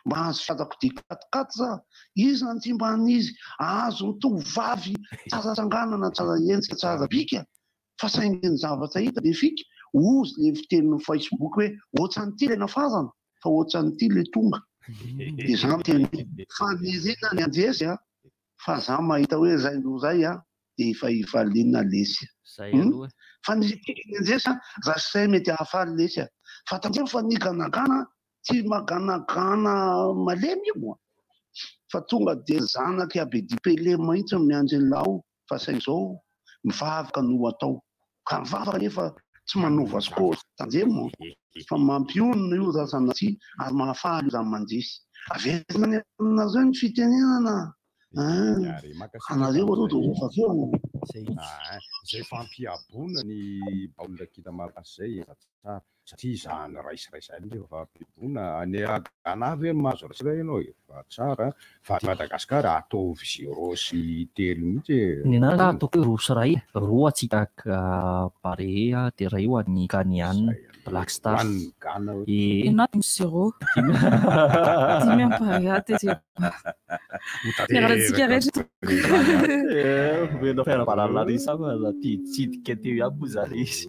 mba azo fantako dia katikaty za izy na tsy mba anizy azo mitovavy tsazatsanganana tsara endrika tsara bika fa sainginy zavatra hita dia fika ozy le fitenin'ny Facebook hoe ohatran'ity le nafazana fa ohatran'ity le tonga dia za miteny fanirina ny andresy a fa za mahita hoe zay no zay a dia efa ivalinina lesy fa ny andresy a za say mety hahafaly lesy a fa tandremo fa niganagana tsy maganagana malemy io moa fa tonga dia zanaky abedipele mahitsy miandry lao fa sain zao mivavaka no atao ka mivavaka nefa tsy manova azy tandremo fa mampionona io za sanaty ary mahafaly io zany mandresy averina ny aminareo ny fitenenana anareo aloha dia rehefa aveo zay fampiabona ny baolina kita malagasy zay efa tsara satria zany raisiraisay efa fampiabona any anavy mahazo resaka ianao efa tsara fa Madagasikara ataovy 0 sy 3 mihitsy ny nana ataoko hoe roa sy ray roa atsika Barea dia ray eo any Ganiana Black Star Not 0 dimy amparea dia miaratsika rehetra vena fiarabanana risa tiditsidika teo ihany moa zany izy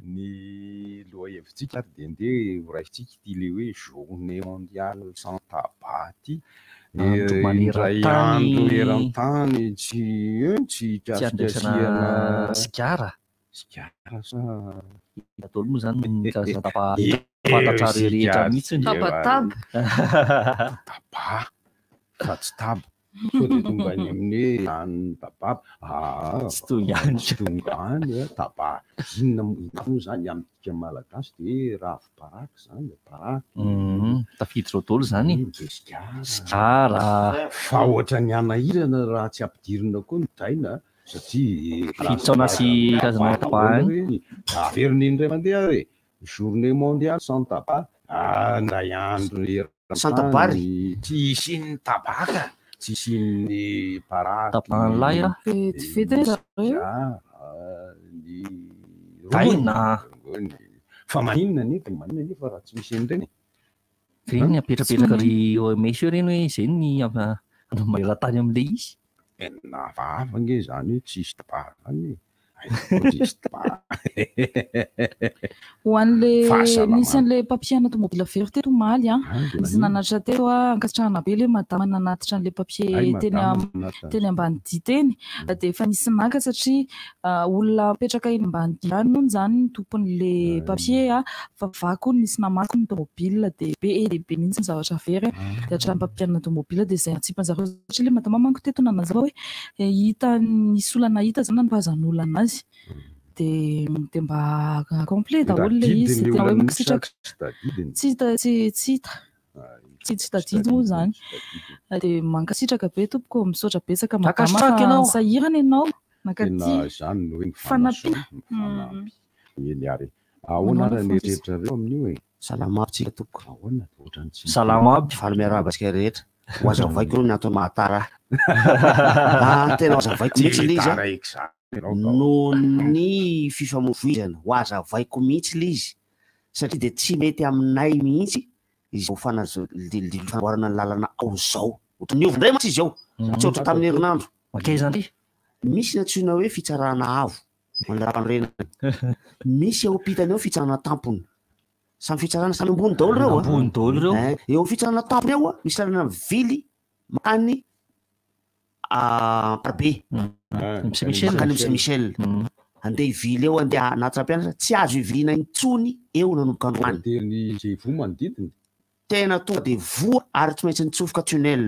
ny loha hevitsika ary dia ndeha horaisitsika ity le hoe journée mondiale sans tabac ty indray andro eran-tany tsy andraisana sigara sa daholo moa zany karazana fantatra rehetra mihitsy tabataba fa tsy taba so dia tonga any amin'ny any tababa tsy tonga any taba inona zany amintsika malagasy dia ravi-paraky zany paraky tafidy zao daholo zany sigara fa ohatra ny anahirana raha tsy ampidirina koa ny daina satria fitsaona sy karazana tapahany averina indray mandeha hoe journée mondiale sans tabac ndray andro sans tabary tsy isin'ny tabaka tsy isin'ny paraky tapahan'lay a fety daina fa maninona nefa raha tsy misy an'ireny reny apetrapetraka ry OMS eo reny hoe zay ny maneran-tany amin'le izy navava nge zany hoe tsisy tabahany ho an'le nisy an'le papier automobile very teto omaly a izy nanatra teo a ankasitrahana be le madama nanatitra an'le papier teny ambany dia teny dia efa nisy naka satria olona mipetraka eny ambany dia any noho zany ny tompon'le papier a fa vaky nisy namasy ny automobile dia be mihitsy ny zavatra very dia hatrany papier automobile dia zay atsipan'zareo satria le madama manko teto nanazava hoe hita nisy olana hita zany nanovazan'olona anazy dia mba complet daholo le izy tena hoe makasitraka tsy tadidy moa zany dia mankasitraka be tompoko misaotra betsaka madama sahirana ianao nakaty fanampy ahoana raha nierehetra reo amin'io e salama aby tsika tompoko salama aby faly miarabasika rehetra ho azavaiko reo ny antony mahatara tena azavaiko mihitsy le izy no ny fifamoivoizana ho azavaiko mihitsy le izy satria dia tsy mety aminay mihitsy izy fanamboarana ny lalana ao zao niovy ndray matsy izy ao tsy ohatra tamin'ny herinandro mankaiza misy natsoina hoe fitsarana avo mandrapanrenany misy eo ampitany eo fitsarana tampony samy fitsarana samy ambony daholo reo eo fitsarana tampony eo misy lalana vily makany Parbe makany Mse Michel andeha ivily eo andeha anatitra mpianatra tsy azo iviliana intsony eo nanomboka androany tena tonga dia voa ary tsy maintsy nitsofoka tunnel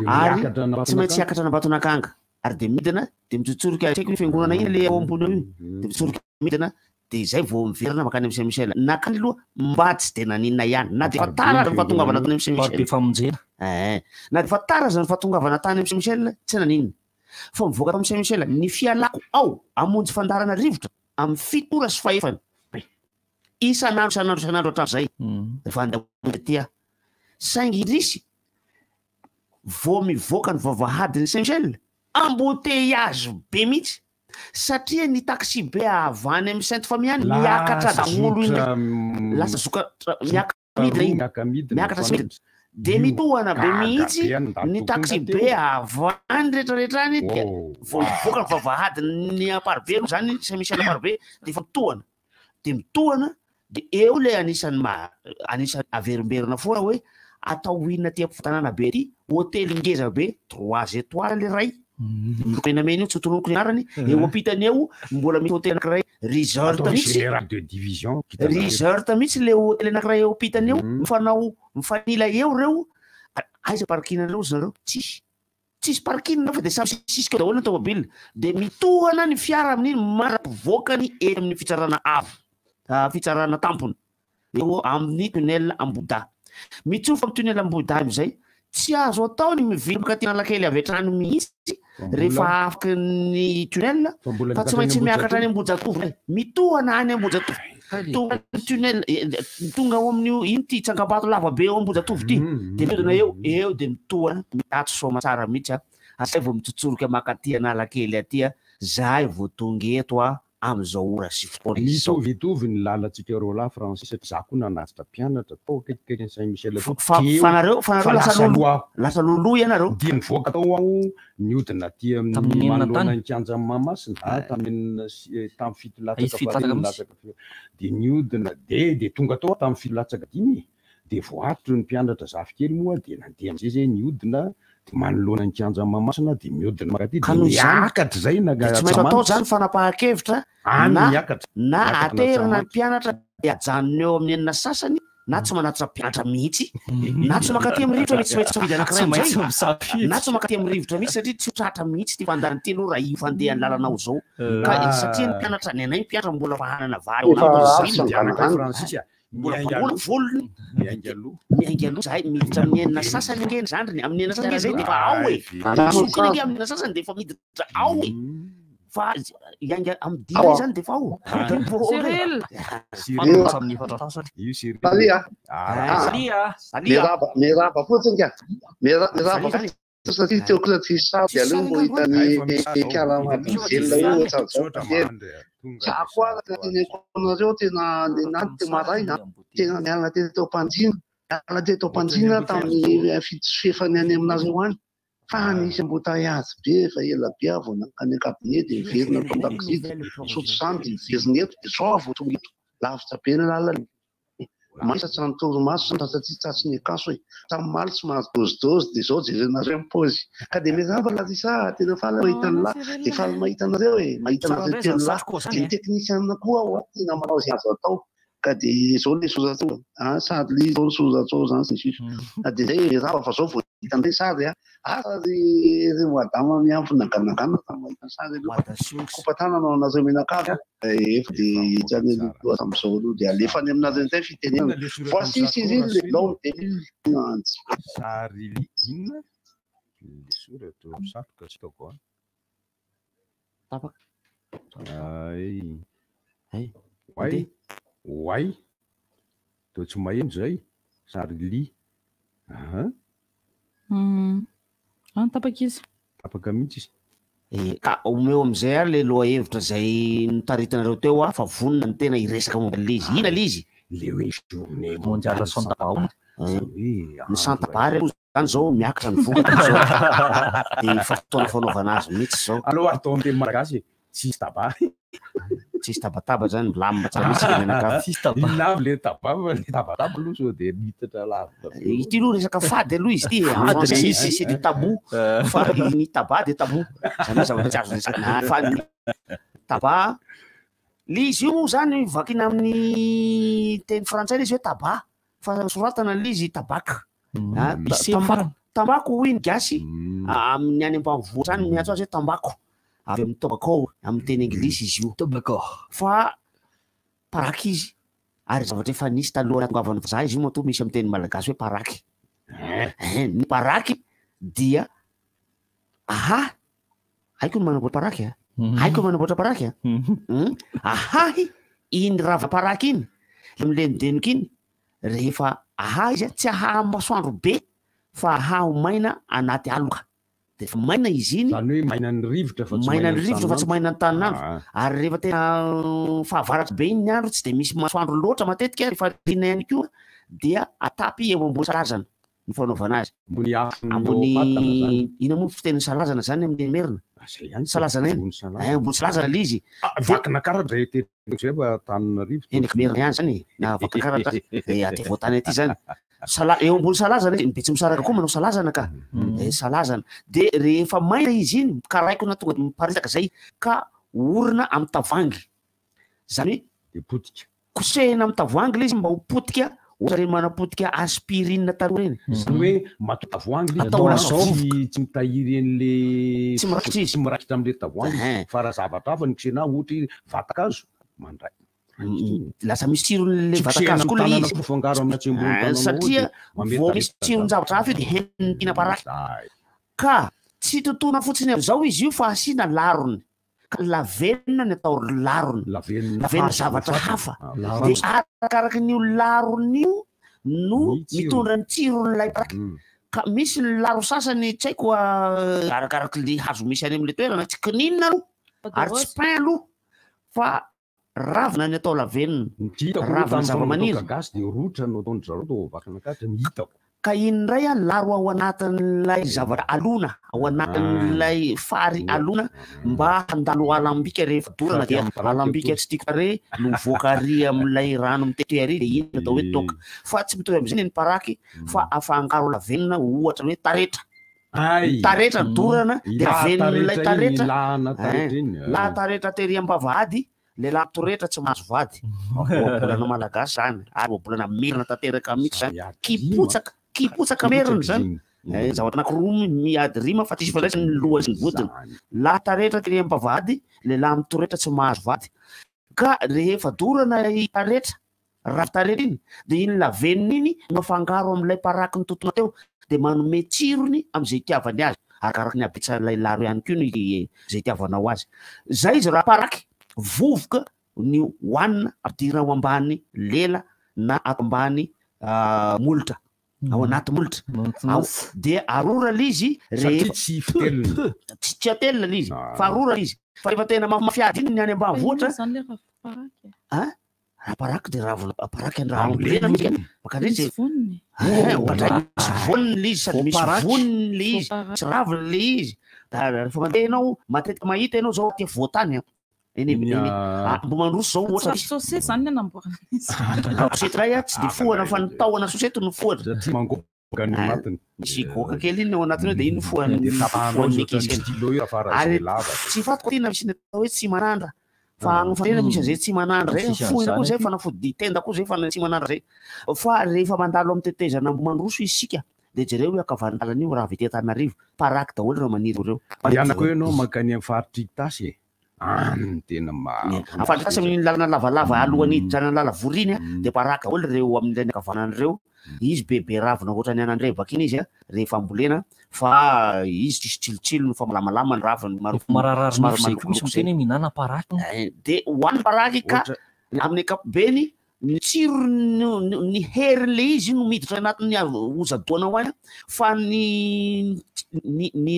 ary tsy maintsy hiakatra anabatonakanga ary dia midina dia mitsotsoroka saiko fiangonana iny le ao ambony eo iny dia mitsotsoroka midina dia zay vao miverina makany Mse Michel nakany aloha mba tsy dia naninona ihany na dia fa tara ny fahatongavana tany Mse Michel famonjena na dia fa tara zany fahatongavana tany Mse Michel tsy naninona fa mivoaka tao Mse Michel ny fialako ao amonjy fandarana rivotra amin'ny 7 ora sy 5 isanandro hatramin'izay rehefa andeha tia saingy risy vao mivoaka ny vavahadiny Mse Michel embouteillage be mihitsy satria ny taxi be avany amin'ny Sainte Famille any miakatra daholo iny lasa zoka miakatra miakatra sy midina de mitohana be mihitsy ny taxi be avany rehetrarehetrany de voaka ny vavahadiny aparbe zany sy misy aparbe de efa mitohana de eo le anisany averimberina foana hoe atao inona ty ampitanana be ty hôtely ngeza be 3 étoiles le ray menamena io tsy tonoko ny anarany eo ampitany eo mbola misy hôtely anankiray resort mihitsy le hôtely anankiray eo ampitany eo mifanila eo reo aiza parkina reo zareo tsisy parkina fa de sisika daholo ny tomobile de mitohana ny fiara amin'iny mara-pivoakany ety amin'ny fitsarana tampony eo amin'ny tunnel Amboda mitsofa amin'ny tunnel Amboda amizay tsy azo atao ny miviloka ty Analakely avy hatrany mihitsy rehefa afaka ny tunnel fa tsy maintsy miakatra any Ambojatovo mitohana any Ambojatovo tunnel tonga ao amin'io ino ty Tsangabato lavabe eo Ambojatovo ty de midina eo de mitohana mitatso soma tsara mihitsy zay vao mitsotsorika makaty Analakely aty zay vao tonga eto am'izao ora sy fotoana mitovitovy ny lalantsika rola Francis za koa nanatitra mpianatra tao kelikely Saint-Michel fanareo lasa lolo ianareo dia nivoaka tao aho niodina ty amin'ny manoloana ny kianja Mahamasina tamin'ny fitolatsaka de niodina de tonga tao tamin'ny filatsaka 5 de voatro ny mpianatra zafikely moa de nandeha am'izay zay niodina de manoloana ny kianja Mahamasina de miodina makaty de miakatra zay tsy maintsy atao zany fanapahan-kevitra na aterina ny mpianatra de ajanony eo amin'ny enina sasany na tsy manatitra mpianatra mihitsy na tsy makaty amin'ny rivotra mihitsy tsy maintsy safidy anankiray na tsy makaty amin'ny rivotra mihitsy satria tsy tratra mihitsy ty fandarany telo raha io fandeha ny lalanao zao satria ny mpianatra ny anay mpianatra mbola fahanana vary mbola volony miainga aloha zahay miditra amin'ny enina sasany ngeny zandriny amin'ny enina sasany zay defa ao sokiny nge amin'ny enina sasany defa miditra ao fa ianga amin'ny dimy zany defa ao merava fotsiny ka merava satria teoko la tsy sady aloha mbo hitany fiaramavelona io tsako tenenareo tena nenany te maraina tena miala teo Panjina tamin'ny fefany any aminareo any fa nisy embouteillage be fa ela be avy nankany kabinet de miverina tao taxi sotro zany de miverina eto de sao vao tonga eto lavitra be ny lalany maisatra ny torimaso satria tratry ny akaso hoe tam'maly tsy mahazo dozidozy de zao jerenareo mipozy ka de mirava Larisa tena faly mahita ny lahy de faly mahita anareo mahita anareo teny lahy de ny teknisianina koa ao tena manao zay azo atao ka de zao le sozatsoa sady li zao sozatsoa zany sy sisa de zay mirava fa zao vao hitandray sary ry madama miampy naganagana tamahita sary kopatananao anareo menakavy efa de hitrany am'izao aloha de alefany aminareo zay fitenena voici Cyril le long de l'île sary inona soratra satroka atsika koa Wai to tsy maheno zay sary li tapaka izy tapaka mihitsy izy ka omeo amizay ary le loha hevitra zay nitaritanareo teo fa vonona ny tena iresaka momba lizy ina lizy le hoe journée mondiale Santa ny Santa-Bary zany zao miakatra ny vokatra zao de fotoana fanaovana azy mihitsy zao aloha atao amin'ny teny malagasy tsisy tabary tsisy tabataba zany milamina tsara mihitsy lavo le tabataba aloha so de mitatra lava ity aloha resaka fady aloha izy ty c'est du tabou fa ny taba de tabou zany zavatra tsy azo resaka fa ny taba lizy io moa zany vakina amin'ny teny frantsay izy hoe taba fa soratana lizy tabaka tambako hoy ny gasy amin'ny any ambanivohitra zany miantso azy hoe tambako avy amin'ny tobacco amin'ny teny anglisy izy io tobacco fa paraky izy ary zavatra efa nisy taloha natongavany za izy io moa to misy amin'ny teny malagasy hoe paraky ny paraky dia haiko ny manamboatra paraky haiko ny manamboatra paraky ahahy iny rava paraky iny milenodenoka iny rehefa izy tsy aha masoandro be fa aha ho maina anaty aloka de fa maina izy iny zany hoe maina ny rivotra fa tsy maina ny tanin'andro ary rehefa tena fahavaratsy be iny ny andro tsy de misy masoandro loatra matetika rehefa rina ihany koa dia atapy eo ambony salazana ny fanaovana azy ambony ina moa fiteny salazana zany amin'ny merina salazana eny ambony salazana le izy vakina karatra zay Tananarivo endriky merina ihany zany na vakina karatra aty voatany aty zany eo ambony salazana izy be tsy misaraka koa manao salazana ka salazana de rehefa maina izy iny karaikona tonga de miparitaka zay ka orina amin'ny tavoangy zany hoe potika kosehina amin'ny tavoangy le izy mba ho potika ohatra reny manapotika aspirine taloha reny zany hoe mato tavoangy atao lazao tsy mitahiry en'le tsy mirakitra izy tsy mirakitra amin'le tavoangy fa raha zavatra hafa ny kosehina ohatra vatakazo mandray lasa misy tsirony le vatakazo koa le izy fangaro amin'ny atsembony satria vao misy tsirony zavatra hafa io de heniny tina paraky ka tsy totona fotsiny zao izy io fa asina larony lavenina ny atao larony lavenina zavatra hafa de arakaraky n'io larony io no mitondra ny tsiron'ilay paraky ka misy ny laro sasany tsy haiko arakaraky le hazo misy any am'le toerana tsy kininina aloha ary tsy pain aloha fa ravina ny atao lavenina ravina zava-maniry gasy de rotra no ataony zareo vakana katra ny hitako ka indray laro ao anatin'ilay zavatra alona ao anatin'ilay fary alona mba handalo alambika rehefa dorana dia alambika tsy tiako tare no mivoaka ary amin'ilay rano mitete ary de iny atao hoe toka fa tsy mitovy am'izay ny paraky fa afangaro lavenina ohatra hoe taretra dorana de avenin'ilay taretra la taretra tery am-bavahady lehilahy toretra tsy mahazo vady oabolana malagasy zany ary oabolana merina tanteraka mihitsy zany kipotsaka merina zany zavatra anankiroa miady rima fa tisy fandraisany ny lohany sy ny vodiny lahy taretra tery am-bavahady lehilahy mitoretra tsy mahazo vady ka rehefa dorana taretra ravy taretra iny de iny lavenina iny no afangaro amin'ilay paraky ny totona teo de manome tsirony am'izay itiavany azy arakaraky ny abetsan'ilay laro ihany koa ny zay itiavanao azy zay izy raha paraky vovoka ny hoanina ampidira ao ambany lela na ato ambany molotra ao anaty molotra de arora lizy rehefa tsy atelina lizy fa arora lizy fa rehefa tena mafiady iny ny any ambanivohitra raha paraky de paraky any raha ambolena mika makandretsy voniny le izy sady misy voniny le izy tsy raviny le izy rehefa mandeha ianao matetika mahita ianao zao ty voatany mbo mandroso zao ohatra sosety zany nanamboarana izy sosety ray tsy de fohana fa ny tahona sosety no fohatra misy goka kely iny ao anatiny de iny fohany tsy fatiko tina misy ny atao hoe tsy manandra fa agnofanena misy an'izay tsy manandra zay fohina koa zay fa nafody tenda koa zay fa tsy manandra zay fa rehefa mandalo amin'ny tetezana mbo mandroso isika de jereo hoe akavandalan'io raha vete Tananarivo paraky daholo raha maniry reo ianako hoe anao makany amin'ny faritry tasy tena afatasy amin'ny lalana lavalava alohan'ny hidrana lala voriny de paraky daholo reo amin'ilay ny akavanan'ireo izy bebe ravina ohatra ny anandrevaka iny izy rehefa ambolena fa izy tsisy tsilotsilo no fa malamalama ny raviny maromaro minana paraky de hoan'ny paraky ka amin'ny ankapobeny ny tsiro ny herin'le izy no miditra anatin'ny ozadoana hoany fa ny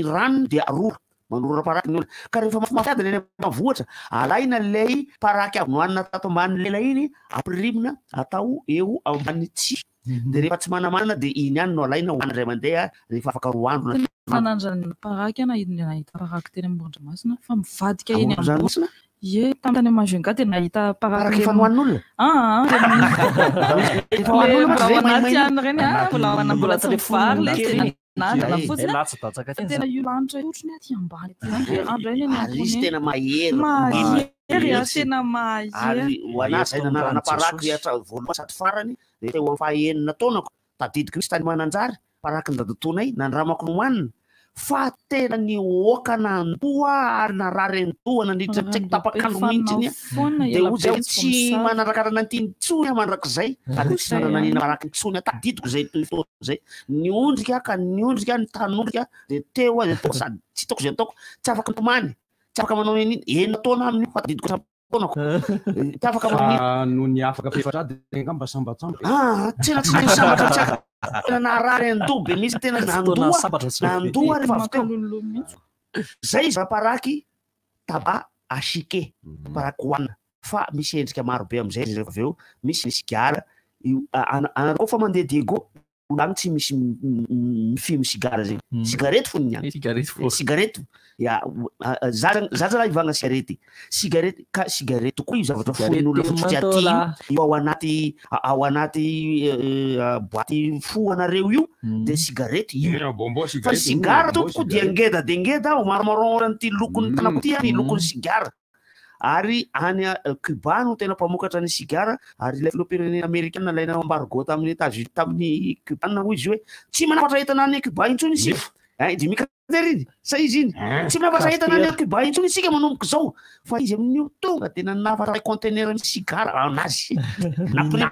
ranony de arora manora paraky ny olona ka rehefa mafiady ny mavoatra alaina lay paraky avy nohanina tato ambany lela iny ampirimina atao eo ambany tsi de rehefa tsy manamanana de iny ihany no alaina hoany ray mandeha rehefa afaka roandro nanandrany paraky nahita paraky teny Ambohidramasina fa mivadika eny Ambohidramasina ye taminy Majunga tena nahita paraky efa nohanin'olona mbola tsy vary le tena io lanitra otriny aty ambany izy tena mahery tena mahery hoanazay nanarana paraky voalohany sady farany de teo amin'ny fahaenina taonako tadidiko misy tany Mananjary paraky ny dadotonay nandramako nohanina fa tena ny oka nandoa ary narary andoa nandritra tsaiko tapakandro mihitsy de ozay tsy manarakarana antiny tsony mandrak'izay ary tsy nananina paraky tsony tadidiko zay fotoana zay niondrika ka niondrika ny tanondrika de teo azy sady tsy taoko zay ataoko tsy afaka mitomany tsy afaka manao eniny enina taona amin'ny fa tadidiko taonako tsy afaka no ny afaka fefatrady ngamba sambatsamba tena tsy de sambatra tsaka tena narary andoa be misy tena nandoa rehefa avy teo zay izy raha paraky taba asike paraky hoanina fa misy endrika maro be am'izay rehefa avy eo misy ny sigara anareo fa mandeha Diego olagny tsy misy mifimy sigara zegny sigarety fony niany sigarety zaza raha ivagna sigarety ka sigarety tokoa io zavatra fonin'olona fotsy aty io ao anaty boaty fo anareo io de sigarety io fa sigara tompoko dia ngeda de ngeda maromarorany ty lokony tanako ty any lokony sigara ary any Cuba no tena mpamokatra ny sigara ary ilay filoham-pirenena amerikana laina embargo tamin'ny États-Unis tamin'ny Cuba hoy izy hoe tsy manapatra entana any Cuba intsony izy Jimmy Carter iny sa izy iny tsy manapatra entana any Cuba intsony isika manomboka zao fa izy amin'io tonga tena nafatra conteneur ny sigara anazy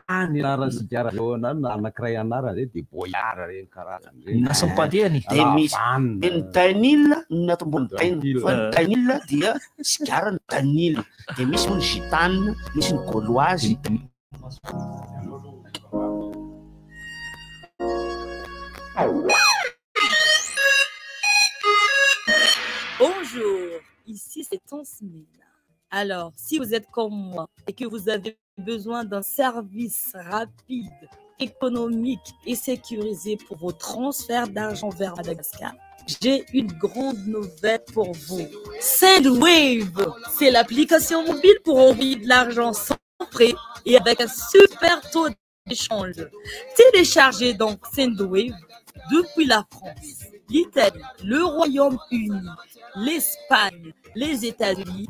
anara sigara eo anankiray anara zay de boyara reny karazany reny nasampalehany de misy ny Danil natambony Danil dia sigara ny Danil de misy ny gitane misy ny gauloise Bonjour, ici c'est Tansmina. Alors, si vous êtes comme moi et que vous avez besoin d'un service rapide, économique et sécurisé pour vos transferts d'argent vers Madagascar, j'ai une grande nouvelle pour vous. Sendwave, c'est l'application mobile pour envoyer de l'argent sans frais et avec un super taux d'échange. Téléchargez donc Sendwave depuis la France, l'Italie, le Royaume-Uni, l'Espagne, les États-Unis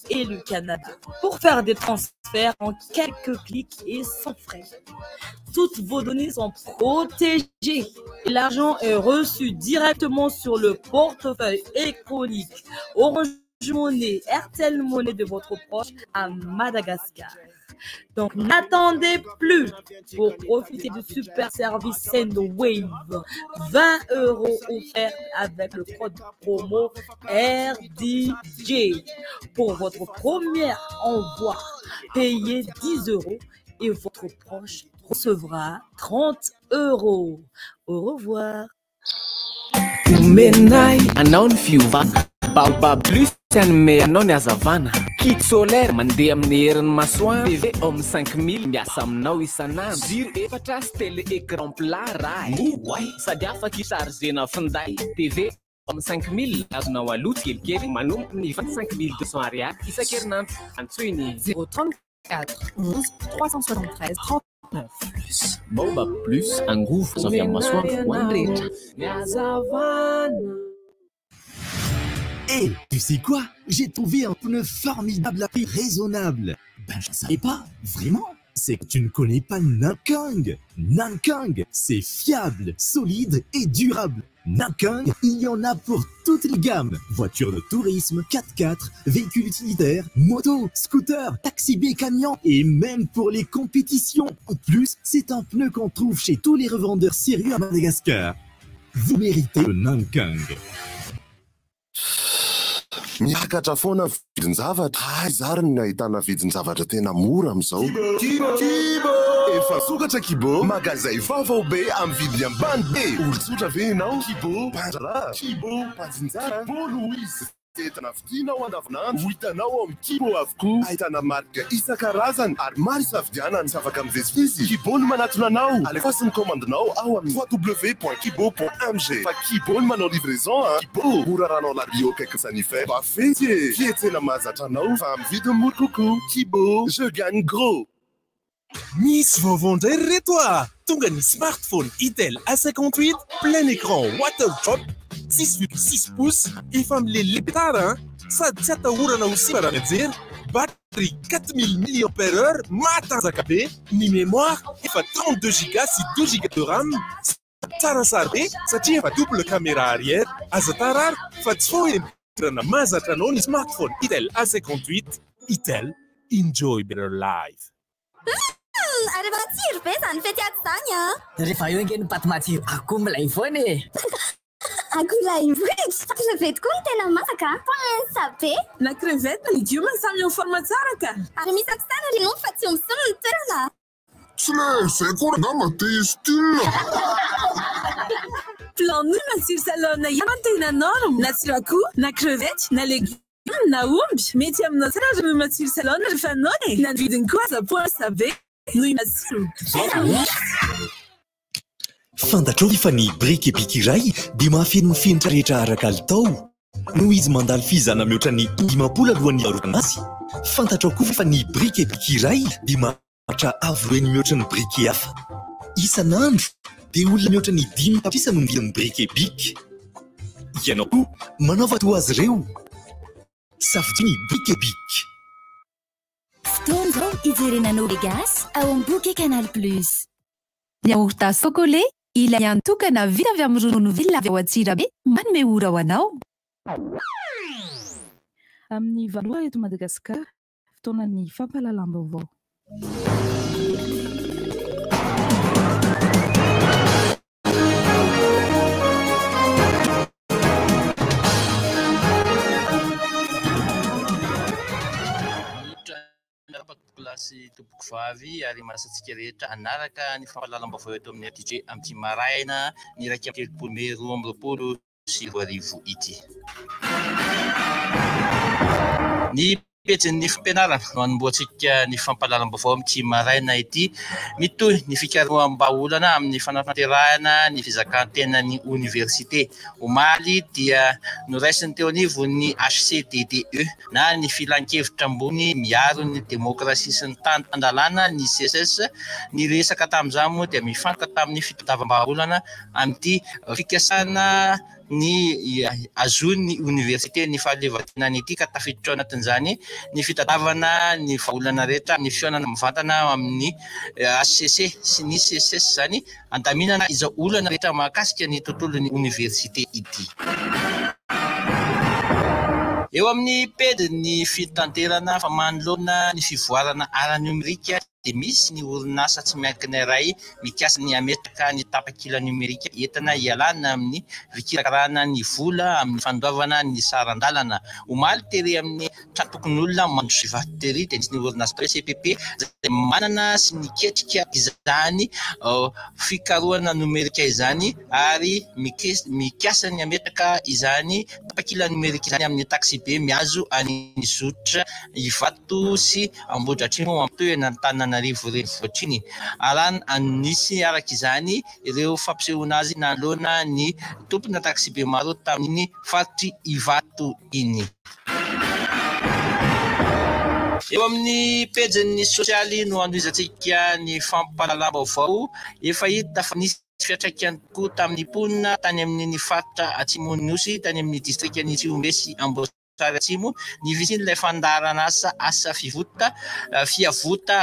et le Canada pour faire des transferts en quelques clics et sans frais. Toutes vos données sont protégées et l'argent est reçu directement sur le portefeuille électronique Orange Money, RTL Money de votre proche à Madagascar. Donc n'attendez plus pour profiter du super service Sendwave. 20 € offerts avec le code promo RDJ. Pour votre premier envoi, payez 10 € et votre proche recevra 30 €. Au revoir. Baobab plusany anao ny azavana kit solaire mandeha amin'ny herin'ny masoandro TV om 5000 miasa aminao isanandro jiro efatra sy télé écran plat raha sady afaka isargena finday TV om 5000 azonao aloha kelikely manomboka ny 25200 ariary isan-kerinandro antsoiny 034 11 373 39 plus Baobab plus angovo avy amin'ny masoandro ho an'ny rehetra ny azavana. Hey, tu sais quoi? J'ai trouvé un pneu formidable à prix raisonnable. Ben, je ne savais pas, vraiment. C'est que tu ne connais pas Nankang. Nankang, c'est fiable, solide et durable. Nankang, il y en a pour toutes les gammes. Voitures de tourisme, 4x4, véhicules utilitaires, motos, scooters, taxi B, camions et même pour les compétitions. En plus, c'est un pneu qu'on trouve chez tous les revendeurs sérieux à Madagascar. Vous méritez le Nankang. Miakatra foana vidiny zavatra. Zary ny ahitana vidiny zavatra tena mora amizao. Efa sokatra Kibo, magazay vaovao be amin'ny vidiny ambany be. Olon-tsotra ve ianao? Kibo, Banjara, Kibo, Pajinjara, Kibo Louise. Entana vidinao andavanandro, hitanao amin'ny Kibo avokoa. Ahitana marika isan-karazany ary maro isafidianana sy afaka mivezivezy. Kibo no manatona anao. Alefa ny komandinao ao amin'ny www.kibo.mg. Fa Kibo no manao livraison a. Kibo, mora ranao la bio kaiky sanifère. Ba fety, fietsena mahazatra anao fa amin'ny vidiny mora kokoa. Kibo, je gagne gros. Miss Vovondre Rétoire. Tonga ny smartphone Itel A58 plein écran water drop 6,6 pouces efa am'lele tsara sady tsy atahorana ho simba raha mijery batterie 4000 mAh matanjaka be ny mémoire efa 32 Go sy 2 Go de RAM tsara sary be satria efa double caméra arrière aza tarary fa tsy fo entrana mahazatra anao ny smartphone Itel A58 Itel enjoy better life. Areva matsiro be zany fety ato zany a. Rehefa eo ange ny paty matsiro akoho milay foana e. Akoho lay vohitra. Crevette koa tena masaka. Pensa be. Na crevette na legioma samy eo forma tsara ka. Ary misy aksana ry no fa tsy omsony ny toerana. Tsy le zay koa ngamba te style. Plan nu matsiro salona ihany tena norme. Na tsiro akoho, na crevette, na legioma, na omby. Mety aminao tsara raha matsiro salona rehefa anao e. Na vidiny koa aza pensa be. Fantatrao fa ny brique et bic iray dia mahafeno ny finitra rehetra araka alitao noho izy mandalo fizana mihoatra ny 50 alohan'ny varotana azy. Fantatrao koa fa ny brique et bic iray dia mahatra avoeny mihoatra ny brique hafa. Isan'andro dia olona mihoatra ny 5 tapitrisa no mividy ny brique et bic. Ianao koa manaova toa azy ireo. Safidy ny brique et bic. Fotoana izao ijerenanao Vegas ao amin'ny Bouquet Canal Plus. Yaourt chocolé ilay antokana vita avy amin'ny ronono villa avy ao Antsirabe manome ora ho anao. Amin'ny valoa eto Madagasikara, fotoanan'ny fampahalalam-baovao. Klasy tompoko vavy ary masatsika rehetra anaraka ny fampahalalam-baovao eto amin'ny ATG amin'ny maraina ny iraika amby telopolo May 2024 ity. Ny pejin'ny fampianarana no anomboantsika ny fampahalalam-baovao amin'ny maraina ity mitohy ny fikaroham-baolana amin'ny fanatanterahana ny fizakan-tenan'ny université. Omaly dia noraisiny teo anivo ny HCDDE na ny filan-kevitra ambony miaro ny demokrasia sy ny tany andalana ny CSS. Ny resaka tamin'izany moa dia mifantoka tamin'ny fitadiavam-baolana amin'ity fikasana ny azony université ny fahaleovantenany ity ka tafiditra ao anatin'izany ny fitadiavana ny vaolana rehetra ny fihaonana mivantana amin'ny HCC sy ny CSS zany andaminana izao olana rehetra mahakasika ny tontolon'ny université ity. Eo amin'ny pedy ny fitanterana famanoloana ny fivoarana ara-numerika dia misy ny orinasa tsy miankina iray mikasa ny ametraka ny tapakila numerika entina ialana amin'ny fikarakarana ny vola amin'ny fandoavana ny sarandalana. Omaly tery amin'ny tratokon'olona mandro sy vatery dia nisy ny orinasa hoe CPP izay manana sy niketrika izany fikarohana numerika izany ary mikasa ny ametraka izany tapakila numerika izany amin'ny taxi be miazo any zotra Ivato sy Ambohidratrimo ampitoy Antananarivo renivohitra. Alana anisy araka izany ireo fampisehoana azy nanoloana ny tompona taxi be maro tamin'ny faritry Ivato iny. Eo amin'ny pejin'ny sosialy no anoizantsika ny fampahalalam-baovao efa hita fa nisy fiantraikany tokoa tamin'ny mponina tany amin'ny faritra Atsimon'ny Nosy tany amin'ny distriktan'ny Tsiombe sy Ambohidratrimo Atsimo ny visin'ilay fandarana asa fiavota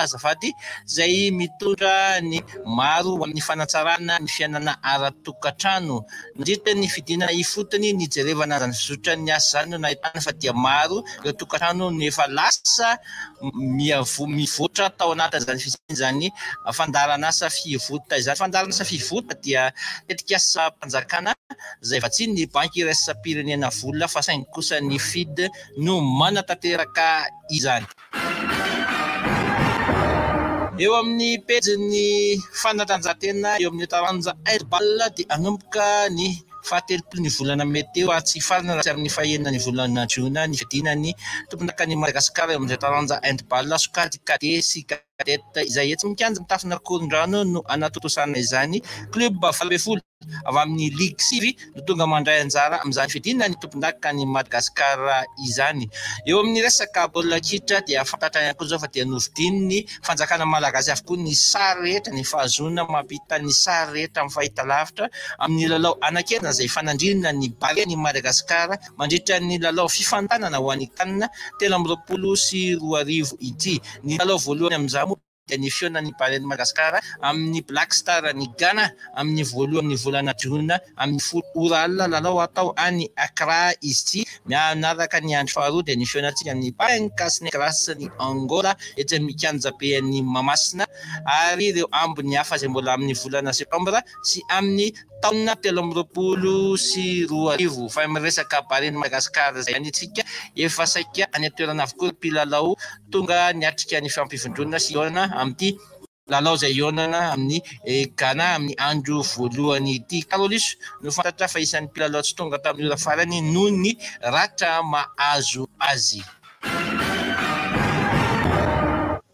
azafady izay mitondra ny maro amin'ny fanatsarana ny fiainana ara-tokantrano. Nandritra ny fidinana ifotony ny jerevana zany zotra ny asa zany no nahitana fa dia maro ireo tokantrano no efa lasa mivoatra tao anatin'izany fisian'izany fandarana asa fiavota izany. Fandarana asa fiavota dia tetika asa mpanjakana izay vatsiny ny banky iraisam-pirenena vola fa saingy kosa ny FID no manatanteraka izany. Eo amin'ny pejin'ny fanatanjahantena eo amin'ny taranja handball dia anomboka ny fahatelopolo ny volana meteo tsy farana raha amin'ny fahenina ny volana Jona ny fidina ny tomponakany Madagasikara eo amin'izay taranja handball sokajy cadet sy cadette izay etsy mikanja mitafina koron-drano no anatotosana izany club 20 avy amin'ny Ligue Sivy no tonga mandray anjara amin'izany fidina ny tomponakany Madagasikara izany. Eo amin'ny resaka baolina kitra dia fantatra ihany koa zao fa dia novidiny ny fanjakana malagasy avokoa ny sary rehetra ny fahazona mampita ny sary rehetra amin'ny fahitalavitra amin'ny lalao anakena izay fanandrinana ny barea ny Madagasikara mandritra ny lalao fifantanana ho an'ny kanina 2024 sy 2025 ity. Ny lalao voalohany amin'izany dia ny fihaonan'ny barea ny Madagasikara amin'ny Black Star ny Ghana amin'ny voalohan'ny volana Jona amin'ny folo ora alina lalao atao any Accra izy ity. Mianaraka ny andro faharoa dia ny fihaonantsika ny Pancas Negras ny Angola etsy mikanja be ny Mamasina ary ireo ambiny hafa izay mbola amin'ny volana Septambra sy amin'ny taona 2024 sy 2025 fa miresaka barea ny Madagasikara izay anitsika efa saika any toerana avokoa mpilalao tonga niatrika ny fiampivondrona sy iona amin'ity lalao izay ionana amin'ny Ghana amin'ny andro voalohany ity. Caroliso no fantatra fa isan'ny mpilalao tsy tonga tamin'ny ora farany noho ny ratra mahazo azy.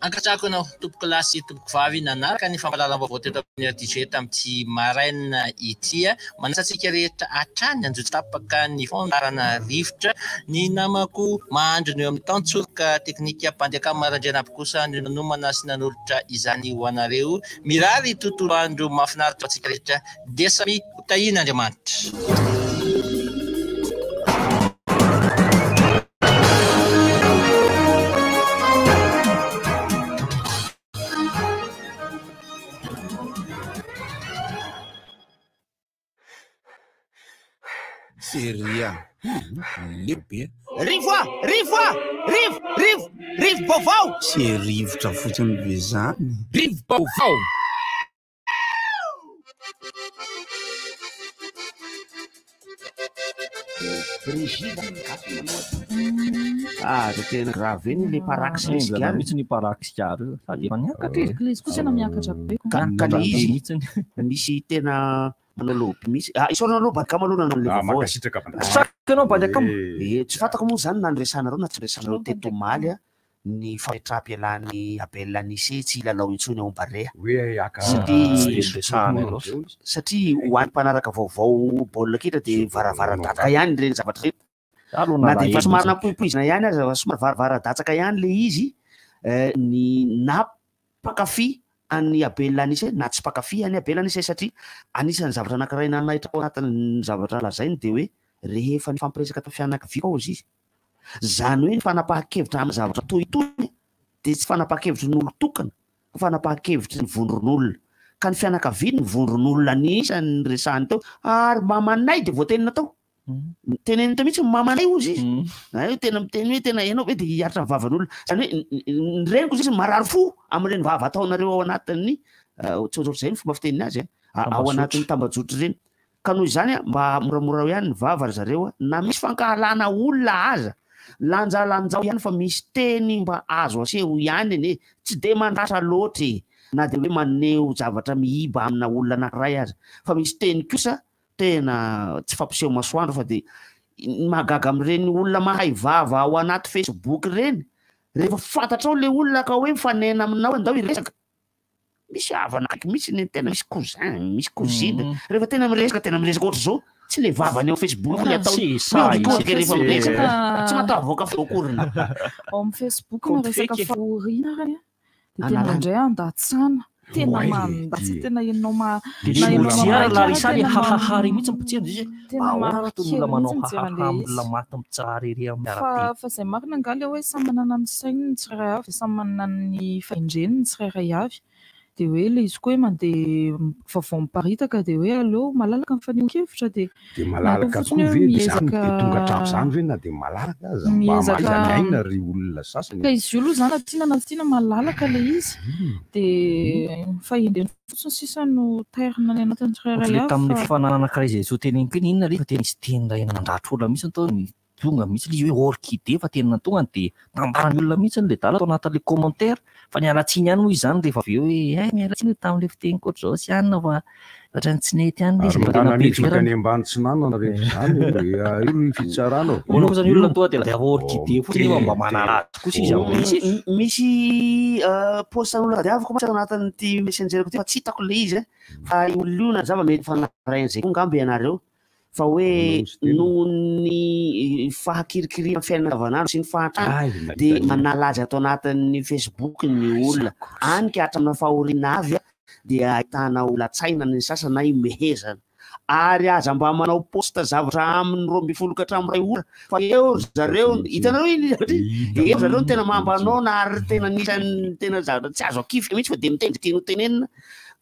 Ankatrako anao tompoko lahy sy tompoko vavy nanaraka ny fampahalalam-baovao teto amin'ny RDG tamin'ity maraina ity manasantsika rehetra hatrany anjotsy tapaka ny fandarana rivotra ny namako mahandro ny eo amin'ny tantsoroka teknika mpandeaka maraindrena aby kosa ny nanomana sy nanolotra izany ho anareo mirary tontolo andro mahafinaritra atsika rehetra desami hotahina Andriamanitra. Seria. Lehibe. Rivo baovao. Se rivotra fotsiny be zany. Rivo baovao. Tena grave eny le parakisika mihitsy ny parakisika reo sady maniakatra izy koa tena miakatra be misy tena manao lobby misy isaorana aloha badika malona nanao le vaovao saky anao badika tsy fantako moa zany nandresanareo na tsy resanareo teto Maly ny fametraha-pialan'ny Abel Nissé tsy lalao intsony ao Barea satria ho an'ny mpanaraka vaovao baolina kitra dia varavara-datsaka ihany reny zavatra rehetra na dia somary nampoipoizina ihany aza somary varavara-datsaka ihany le izy ny napakafy any Abel Nissé na tsy pakafy any Abel Nissé satria anisan'ny zavatra anankiray nanaitra ao anatin'ny zavatra lazainy dia hoe rehefa ny fampiresaka tamin'ny fianakaviana ao izy zany hoe ny fanapahan-kevitra amin'ny zavatra tohitoy dia tsy fanapahan-kevitry ny olo tokana fanapahan-kevitry ny vondron'olona ka ny fianakaviana ny vondron'olona anisan'ny resahany tao ary mamanay dia voatenina tao tenenina tao mihitsy mamanay ozy izy tena miteny hoe tena hainao hoe dia hiaritra ny vavan'olona zany hoe ny reniko izy marary fo amin'ireny vava ataonareo ao anatin'ny tsotrotro zay ny fomba fiteniny azy ao anatin'ny tambajotry ireny ka noho izany mba moramora ihany ny vava zareo na misy fankahalana olona aza lanjalanjao ihany fa misy teny mba azo aseho ihany eny tsy de mandrasa loatra na dia hoe maneho zavatra mihiba amina olona anankiray aza fa misy teny kosa tena tsy fampiseho masoandro fa dia mahagaga amin'ireny olona mahay vava ao anaty Facebook ireny rehefa fantatrao le olona ka hoe mifanena aminao andao iresaka misy havana kaiky misy ny tena misy cousin misy cousine rehefa tena miresaka ohatra zao tsy le vavany ao Facebook le atao rehefa miresaka tsy matavoaka feokorina ao amin'ny Facebook na resaka fahoriana rany dia tena indray andatsana tena mandatsy tena enao larisany hahahary mihitsy mipotseana izy olona manao hahahambola maty mitsara ery amin'ny fa zay marina angala hoe samy manana ny sainy ny tsirairay avy samy manana ny faindreniny ny tsirairay avy dia hoe le izy koa hoe mandeha vaovao miparitaka dia hoe aleo malalaka mifaneho-kevitra dia malalaka koa ve izany dia tonga hatramo izany ve na dia malalaka aza mba ry olona sasany ka izy io aloha zany na tiana malalaka le izy dia fahendreny fotsiny sisa no tairina ny anatin'ny tsirairay avy tamin'ny fifananana karaha izay zao teny ko inona rehefa tena izy tena nandratro olona mihitsy atao tonga mihitsy le hoe orchidée fa tena tonga dia nambarany olona mihitsy le dala atao anatin'le commentaire fa ny alatsiny ihany moa izany rehefa avy eo hoe mialatsiny tamin'le fiteniko ohatr'izao sy ihany fa ohatrany tsy nety ihany le izy tena mitsika ny ambany tsy nanana rehefa izany io ny fitsarana onao koa zany olona tonga dia lava orchidée fotsiny nefa mba manaratsy kosa izy misy postan'olona radiavako matsaka anatin'ity messengerko ty fa tsy hitako le izy fa olona zava mety fanarain'izay koa ngambe ianareo fa hoe noho ny fahakirikirina fiainana andavanandro sy ny fahatrana dia manala azy atao anatin'ny Facebook ny olona any ka hatra amina fahoriana avy dia ahitana olatsaina ny sasana imehezana ary aza mba manao posta zavatra amin'ny 12 hatramin'ny 2 ora fa eo zareo hitanareo eo zareo ny tena mambanao na ary tena nisany tena zavatra tsy azo akifika mihitsy fa dia mitendriky no tenenina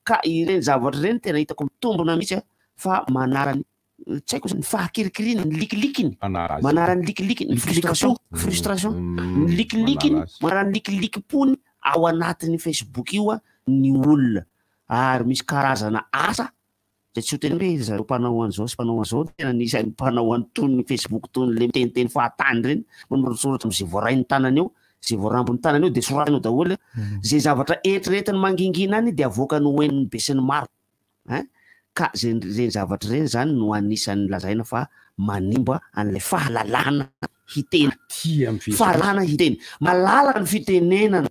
ka ireny zavatra ireny tena hitako mitombona mihitsy fa manarany tsy haiko ny fahakirikirina ny likilikiny manarany likilikiny ny frustration ny likilikiny manarany likilikipony ao anatin'ny Facebook io ny olona ary misy karazana asa zay tsy ho tena hoe zareo mpanao an'izao sy mpanao an'izao tena nisan'ny mpanao an'itony ny Facebook tony le miteniteny fahatany reny manoratsoratra am'izay voarahiny tanany eo zay voarambony tanany eo dia soratany eo daholo zay zavatra eritreretiny mangingina any dia avoaka ny hoeniny be sy ny maro ka zay zavatra ireny zany no anisan'ny lazaina fa manimba an'ilay fahalalana hiteny fahalalana hiteny malalaka ny fitenenana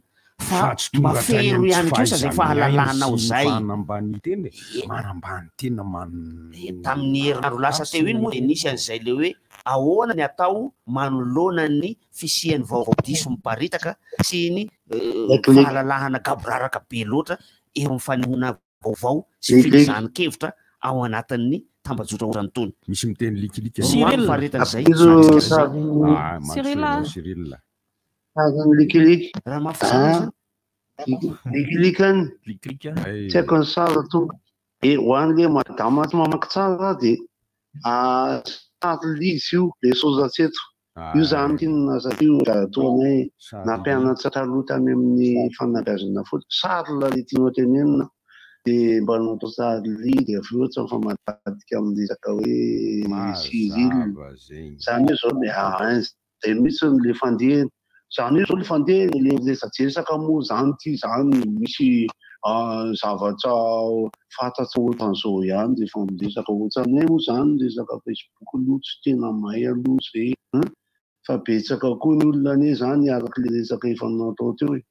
fa mafero ihany kosa zay fahalalànao zay manambany teny manambany tena tamin'ny herinandro lasa teo iny moa de nisy an'izay le hoe ahoana ny atao manoloana ny fisian'ny vaovao diso miparitaka sy ny fahalalahana gaboraraka be loatra eo amin'ny fanehoana vaovao sy filizan-kevitra ao anatin'ny tambajotra orany tony misy miteny likilika faretan'izay Cyril azany likiliky raha mafisana likilikany tsy haiko ny sara tonga ho an'le madama tsy mamaky tsara de lizy io le sozatsetsy io zany tinona satria toana hoe nampianatra taloha tany amin'ny fanabeazana fotsy sarila le tianao tenenina de mba natao sary de avy eo tsy mifamadadika amin'ny resaka hoe Cyril zany io zao de misy le fandehany zany io zao le fandeha le resajesaka moa zany ty zany misy zavatra fantatsa ohatran'izao ihany de famidesaka ohatran'hay moa zany resaka Facebook lotsy tena mahay aloha zay fa betsaka koa ny olona ane zany araky le resaka efa natao teo hoe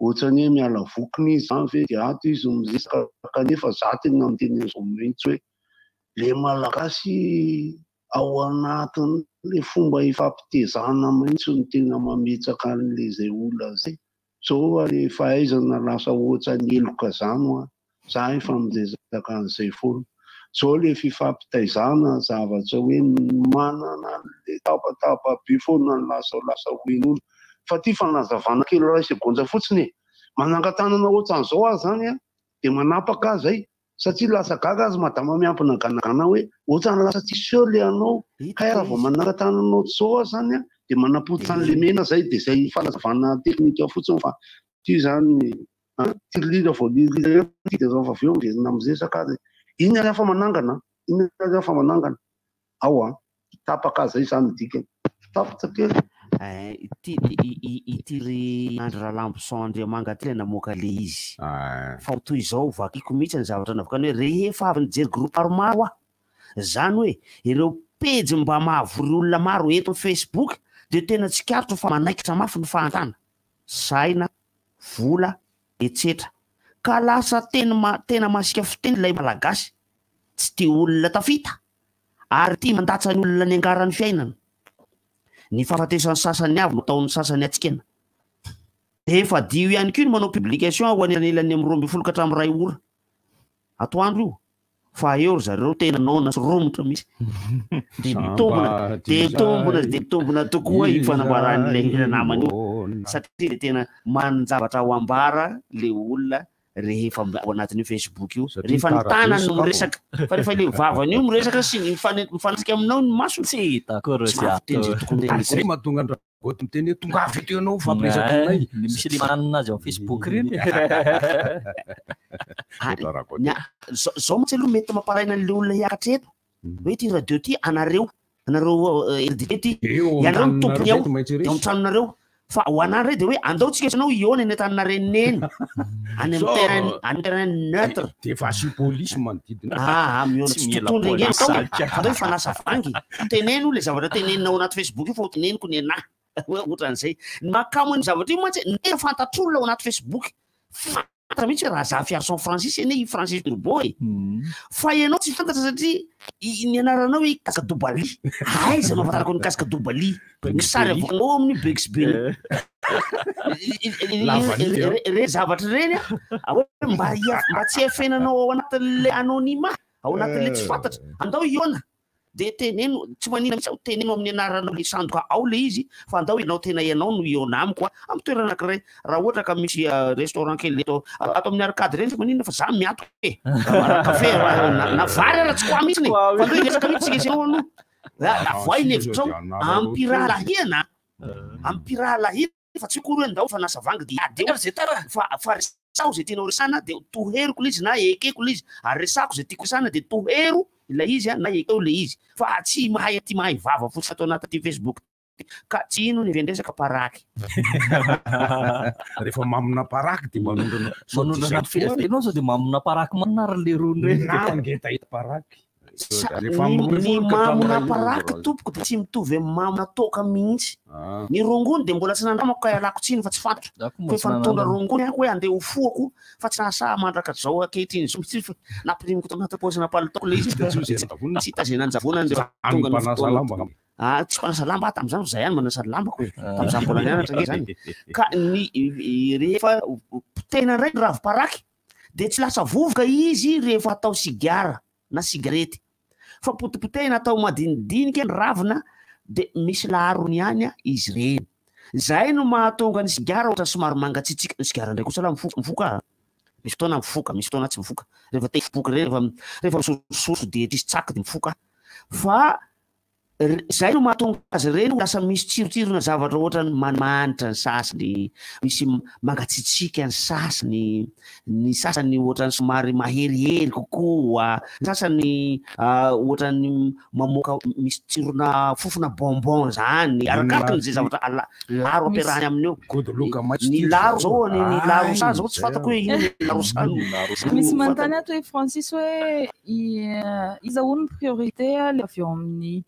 ohatran'ny hoe miala vokiny izy zany ve de ato izy miresaka kanefa za tena miteny an'izao mihitsy hoe le malagasy ao anatin' le fomba ifampitezana mihitsy ny tena mametsaka an'le zay olona zay zao le fahaizana lasa ohatra ny eloka zany hoa za efa miresaka an'izay foana zao le fifampitaizana zavatra hoe manana le tapatapa be foana ny lasa hoen'olo fa ty fanazavana kely raha isy gonja fotsiny manangatanana ohatran'izao azy zany a de manapaka zay satria lasa gaga azy madama miampina ganagana hoe ohatrany lasa tsisy eo le anao ka raha vao manangatananao zao azy zany a de manapotsy an'le mena zay de zay fanazavana teknika fotsiny fa ty zany tirlira vao lirira ty de zao fa avy eo miverina amizesaka azy iny ary afa manangana iny ary afa manangana ao tapaka zay zany dikany tapitra kely ity ry Andry Ralamboson Andriamanga ty le namoaka le izy fa toy izao vakiko mihitsy ny zavatra navokany hoe rehefa avy nijery groupe maromaro zany hoe ireo pejy mba mahavory olona maro eto amin'ny Facebook de tena tsikarotro fa manaikitra mafy ny fahantana saina vola etsetra ka lasa tena masika fiteny lay malagasy tsy te olona tafita ary ty mandatsany olona ny angaran'ny fiainana ny fahafatesan'ny sasany avy no taon'ny sasany atsikena efa dio ihany koa ny manao publication ho anelanelan'ny amin'ny 12 ka hatramin'ny 2 ora atoandro io fa eo zareo tena nona sy romotra misy de mitombona tokoa ifanambaran'le namany io satria de tena manjavatra ho ambara le olona rehefa ao anatin'io Facebook io rehefa ny tanany no miresaka fa rehefa le vavany io miresaka sy mifanasika aminao ny masony tsy d'accord zay mahatonga andragoty miteny hoe tonga avy eto ianao fampiresaka aminay misy le manana azy amin'ny Facebook reny zao matsy aloha mety mamparaina an'le olona hiakatra eto hoe ty radio ty anareo RDT ty ianareo mitompony ao de mitranonareo fa ho anany re de hoe andaotsika sanao iona eny tanana reniny eny any amin'ny terrain neutre de efa asy polisy manodidina miona regny fa hoe fanasa vangy teneno le zavatra teneninao anaty Facebook io fa ho teneniko ny anahy ohatran'izay makamo ny zavatra io matsy nena fantatr'olona ao anaty Facebook fantatra mihitsy raha za fiarson Francis eny i Francis Turbo fa ianao tsy fantatra satria ny anaranao hoe kasika Dobali aiza mahafantarako ny kasika Dobali ny sary avonao amin'ny Bexby re zavatra reny hoe mba tsy efenanao ao anatin'le anonyma ao anatin'le tsy fantatra andao iona de teneno tsy manina mihitsy teneno amin'ny anaranao le sandoka ao le izy fa andao ianao tena ianao no iona amiko amin'ny toerana anankiray raha ohatra ka misy restaurant kely ato amin'ny arkady reny manina fa za miato kafe na vary ara tsy koa mihitsy fa ndo resaka mihitsy sigesinao ano voay ny hevitrao ampiraha lahina ampiraha lahina fa tsy kory andao fa nasa vangy de adeo fa resao zay tianao resana de toheriko le izy na ekeko le izy ary resako zay tiako resana de tohero la izy na ekeo le izy fa tsy mahay ty mahay vava fotsy atao anaty Facebook ka tsy ino ny vendresaka paraky rehefa mamina paraky de manondrana anaty Facebook enao sao de mamina paraky manara le rony reny na ngeta hita paraky ny mamona paraka tompoko de tsy mitovy amin'ny mamona toka mihitsy. Ny rongony de mbola tsy nandramako ka alako tsiny fa tsy fantatro fa efa nitondra rongony ako hoe andeha ho foako fa tsy nasa mandraka zao akehitriny zao mitsy fa napirimiko to anaty paosina palitoko le izy tsy tazena anjavona de tonga tsy mpanasa lamba tam'izany zay ihany manasa lambako hoe tam'izany mbola nianatra nge zany ka ny rehefa tena ndraiky ravi-paraky de tsy lasa vovoka izy rehefa atao sigara na sigarety fa potipotehina atao madinidinika ny ravina de misy laharony ihany izy reny zay no mahatonga ny sigara ohatra somary mangatsitsika ny sigara ndraiky kosa la mifoka misy fotoana mifoka misy fotoana tsy mifoka rehefa te mifoka reny rehefa misoso de tsisy tsaky de mifoka fa zay no mahatonga azy reny lasa misy tsirotsirona zavatra ohatra ny manimanitra ny sasiny misy mangatsitsika ny sasany ohatra ny somary maherihery kokoa ny sasany ohatra ny mamoaka misy tsirona fofona bonbon zany arakaraka zay zavatra laro ampiarahany amin'io ny laro zao ny laro sa zao tsy fatako hoe ino laro sa misy manontany ato hoe Francis hoe iza hono priorité le avy eo amin'ny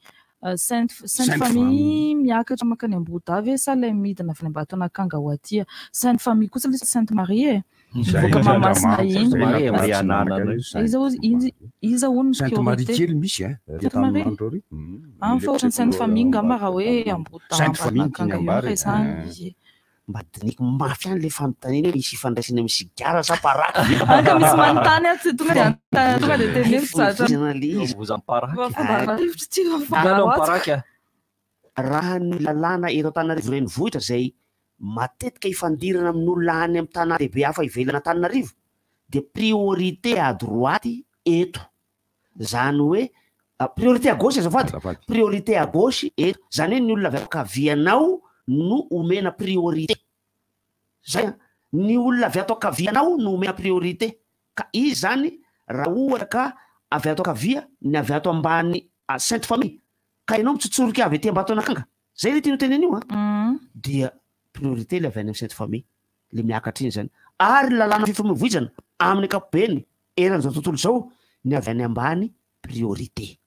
Sainte Famille miakatra makany Ambodavy sa ilay midina avy Ambatonakanga ho aty Sainte Famille kosa le Sainte Marie mivoaka Mahamasina iny iza hono Sainte Marie kely misy Sainte Marie fa ohatrany Sainte Famille ngamba raha hoe Ambodanakanga io resany izy mba diniko mafy any le fanontaniana hoe misy ifandraisana amin'ny sigara sa paraka misy manontany aty tonga de teneniko raha ny lalàna eto Antananarivo renivohitra zay matetika ifandirana amin'olona any amin'ny tanà lehibe hafa ivelana Antananarivo de priorité à droite eto zany hoe priorité à gauche azafady priorité à gauche eto zany hoe ny olona avy ankavianao no omena priorité zay ny olona avy ato ankavianao no omena priorité ka izy zany raha ohatra ka avy ato ankavia ny avy ato ambany Sainte Famille ka ianao mitsotsoroka avy aty Ambatonakanga zay le tiano tenen'io dia priorité le avy any amin'ny Sainte Famille le miakatra iny zany ary lalàna fifamoivoizana amin'ny ankapobeny eran'izao tontolo zao ny avy any ambany priorité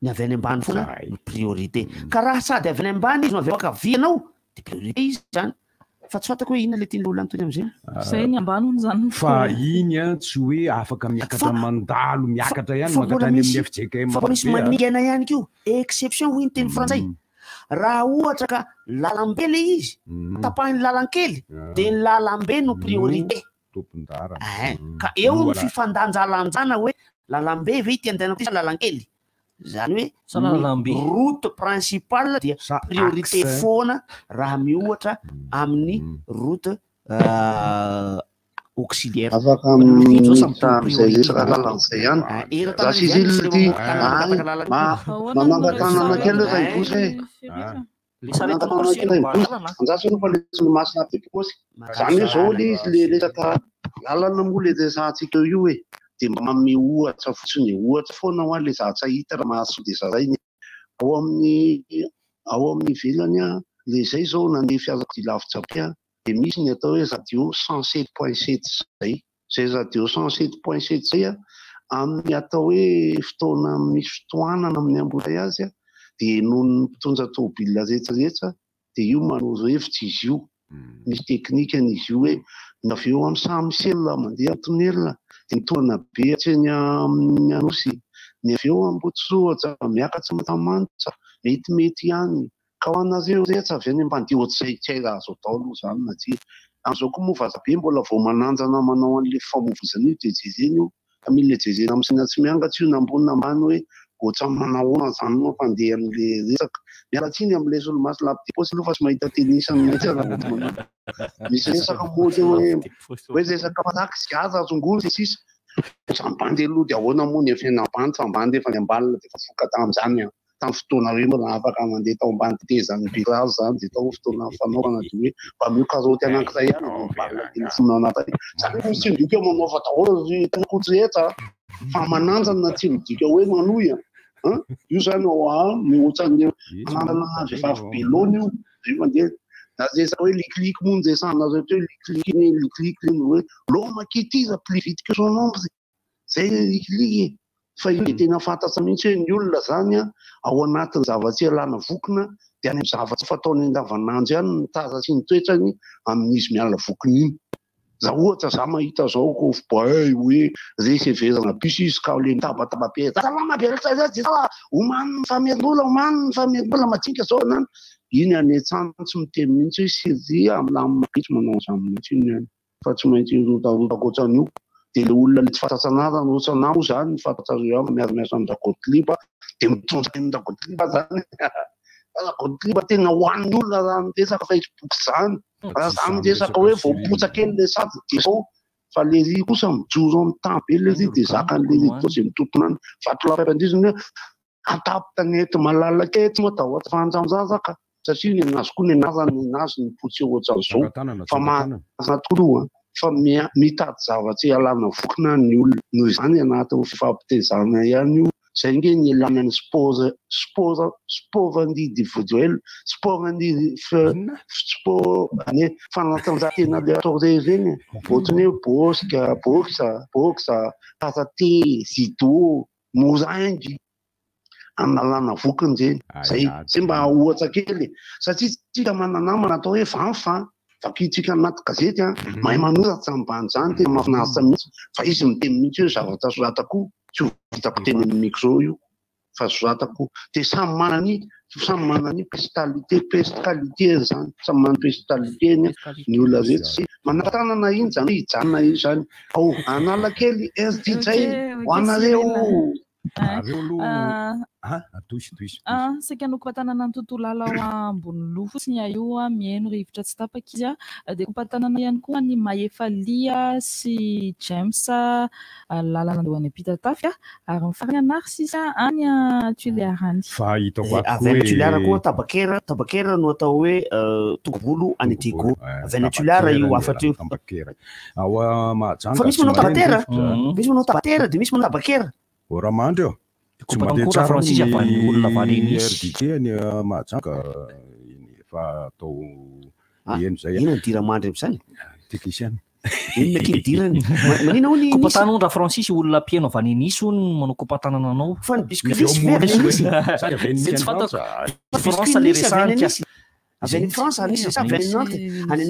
ny avy any ambany foana priorité ka raha sady avy any ambany izy no avy ankavianao de priorité izy zany fa tsy fatako hoe inona le tiany olona antony am'zay zay ny ambany hono zany fa iny tsy hoe afaka miakatra mandalo miakatra ihany makatra any amin'ny FJK fa misy maningana ihany kio exception hoy ny teny frantsay raha ohatra ka lalambe le izy tapahiny lalankely de ny lalambe no priorité ka eo ny fifandanjalanjana hoe lalambe ve itiandaina kosa lalankely zany hoe route principale dia priorité foana raha miohatra amin'ny route auxiliaire afaka am'zay resaka lalan'izay ihany za sizilty manangatanana kely ray bosy anjasy nofa lesiny masina pepikosy zany hoe zao le izy le resaka lalana moa le zahantsika io hoe de mba mame ohatra fotsiny ohatra foana ho any le zahatsa hita raha mahasode zazay ao amin'ny velany le zay zao nandeha fiazako lavitra be de misy ny atao hoe radio 107.7 zay radio 107.7 zay amin'ny atao hoe fotoana misy fitohanana amin'ny embouteillage de noho ny mpitondra tômôbila rehetrarehetra de io manozo hevitra izy io misy teknikany izy io hoe avy eo amin'ny samy selina mandeha tonelina de mitonana be atseny amin'ny anosy ny avy eo ambotsoatra miakatra matamanitra metimety ihany ka ho anareo rehetra avy any ambany de ohatr'izay tsy hay raha azo atao aloha zany na tsy am'izao koa moa vazabe mbola vao mananjana manao an'le famovozana io de jejeny io ka mila jejena amin'ny sina tsy miangatsy io na ambony ambany hoe ohatsa manahoana zany mampandeha an'le resaka mialatsiny am'le solomaso lapiteposy aloha fa tsy mahita tenisany mihitsy raha misy resaka mody hoe resaka paraky sy gaza azongory sisa sambandy aloha de ahoana moa ny efiana ambany fa ambany efa ny ambalina de fa foka tam'izany tamin'ny fotoana hoe mbola afaka mandeha tao ambany tetezany birazy zany de tao fotoana fanaovana de hoe mba mio karoty anankiray ihany ambalina de tsy manata zany hoe misy midika hoe manaova daholo tenakotsy rehetra fa mananjana na tsy midika hoe manohy io zany mihoatran'ny mananana vehivavy belona io io mandeha na resaka hoe likiliky moa njesanareo teo likiliky iny hoe loma kitiza plus vite que son ombre zay likiliky fa iny tena fantatra mihitsy hoe ny olona zany ao anatin'ny zavatsy alana vokona dia any amin'ny zavatsy fataony andavanandro ihany ny taza sy ny toetrany amin'izy miala vokony iny. Za ohatra za mahita zao kofboy hoe resy everana piso izy ka le mitabataba-be omany famelola matinka zao anany iny anetsany tsy miteny mihitsy hoe siria amlamapitso manao zany mihitsy iny any fa tsy maintsy rotarota akoatran'io. Dia le olona le tsy fantatra anarany ohatrana moa zany ny fantatra azy ihany miaramiasa amin'ny dakotiliba dia mitondra ny dakotiliba zany. Dakotiliba tena hoan'ny olona raha miresaka Facebook zany. Raha za miresaka hoe voapotsaka kely le sady dia zao fa le ry kosa mijoro amin'ny temps be le ry dia zakan'le ry toa izay mitompona any. Vatolampandriziny hoe atapy-tanety malalaka ety moa tahotra fanjanjazaka satria ny anazy koa ny anarany anazy ny potsy ohatran'izao fa mahazana toloha fa mitady zavatsy alana vokona ny olona noho izany anatin'ny fifampitezana ihany io. Zay nge ny ilana ny sport individuel, sport fanatanjahantena aleatore ireny ohatrany hoe boxe, karaté, judo, moraingy analana vokony zeny. Zay mba ohatra kely satria tsika mananamana atao hoe vanfa vakitsika anaty gazety mahay manoratra ambany zany tena mahafinaritra mihitsy fa izy miteny mihitsy hoe zavatra soratako tsy vitako teny amin'ny micro io fa soratako dia samy manany pescalité zany samy manany pescalité ny olona rehetra manatanana iny zany hijanona iny zany ao anala kely SDJ ho anareo sika nokompatanana ny tontolo ala ao ambony loha fotsiny io mihaino rivotra tsy tapaka izy dia kompatanana ihany koa ny Maefalia sy James lalana andohany ampita-tafy ary mifarany Narcisse any Tuilearany fa hitako avy any Tuileara koa tabakera no atao hoe tokobolo any Digo avy any Tuileara io afatra io fa misy manao tabatera dia misy manao tabakera oramandry eo tsy mandeha tsara ny RDT any Mahajanga efa atao eno zay ino ny diramandry am'izany technicien inona kidirany manina hoy ny kompatanao ndra Francis olona pieno avy any Nice hono manao kompatanana anao fa ny biscuit Nice France le resany avy any France any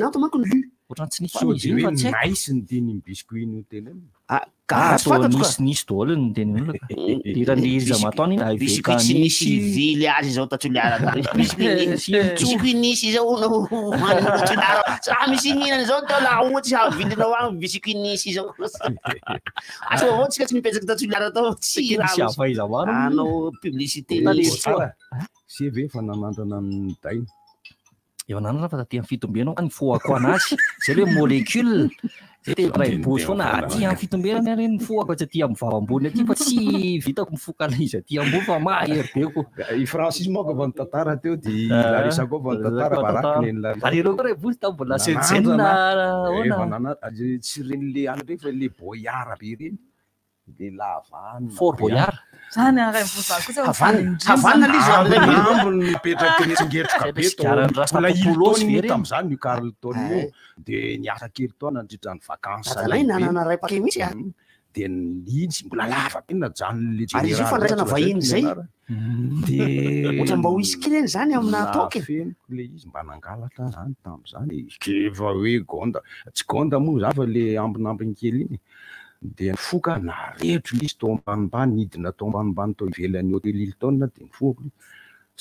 Nantes manko ny lu ohatran'ny tsy nisy izy fa tsy nice ny teny biscuit ino tena nisy daholo ny teny olona iran'ny izy matony biscuit tsy nisy vily azy zao tatuliara biscuit nisy zao sa misy mihinana zao tao la ohatsy avilinao agny biscuit nisy zao asa avao tsika tsy mipetraky tatuliara tao tsy anao publicité CV fa nanandrana ny dainy efa nanana fa taty amin'ny fitombenao ka ny foako anazy zay hoe molécule zay te ray bozy foana aty amin'ny fitombenana reny ny foako tsy aty amin'ny vavambony aty fa tsy vitako mifokala izy aty ambony fa mahery be ko i Francis moka va nitantara teo dia Larissa koa va nitantara baraky neny Larissa ary ireo koa ray bozy tao mbola senjenina oana tsy reny le any reny fa le boyard be reny le lavany Fort Boyard zany aray voza kosa havana lizy ambony mipetraky netsingetroka be tola ilotony tam'izany io Carlton io dia niasa kely toa nandritra ny vakansa zalay nanana ray pake misy dia nizy mbola lava be najanon'le ary izy io fandraisana vahiny zay dia ohatra mba ho isky reny zany amina toky feniko le izy mba nangalatra zany tam'izany efa hoe gonda tsy gonda moa zany fa le ambinambiny kely iny dia nifoka naretro izy tao ambanimbany nidina tao ambanimbany tao ivelan'ny hôtel Hilton dia nifoka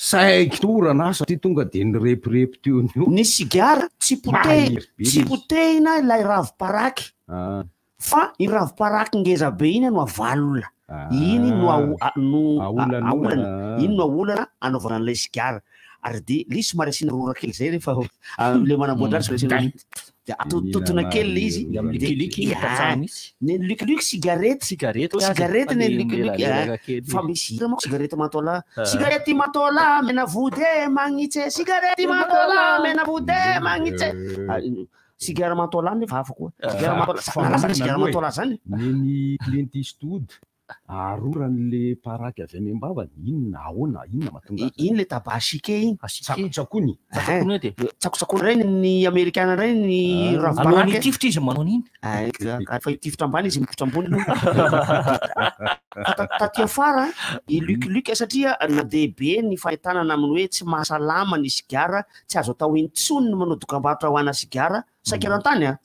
saiko torana satria tonga dia nirepirepy teo ny sigara tsy potehina ilay ravim-paraky fa i ravim-paraky ngeza be iny no avalona iny no aolana anaovana an'ilay sigara ary dia le somary asiana rora kely zay rehefa le manamboatra azy dia atototona kely le izy ny lukiluky sigarety ny lukiluky fa misy hira mako sigarety matola sigarety matola mena vode magnitse sigarety matola mena vode magnitse sigara matola ny vafa koa sigara matola zany neny Clint Eastwood aroran'le paraky avy any ambavany inona ahoana inona mahatonga iny le tabasike iny tsakony tsakosakony reny ny amerikana reny ny ravibaraky tifitra izy manao an'iny fa tifitra ambany izy mitifitra ambony taty afara i lukiluky satria na dehibe ny fahitanana aminy hoe tsy mahasalama ny sigara tsy azo atao intsony ny manao dokam-barotra ho ana sigara sakerantany a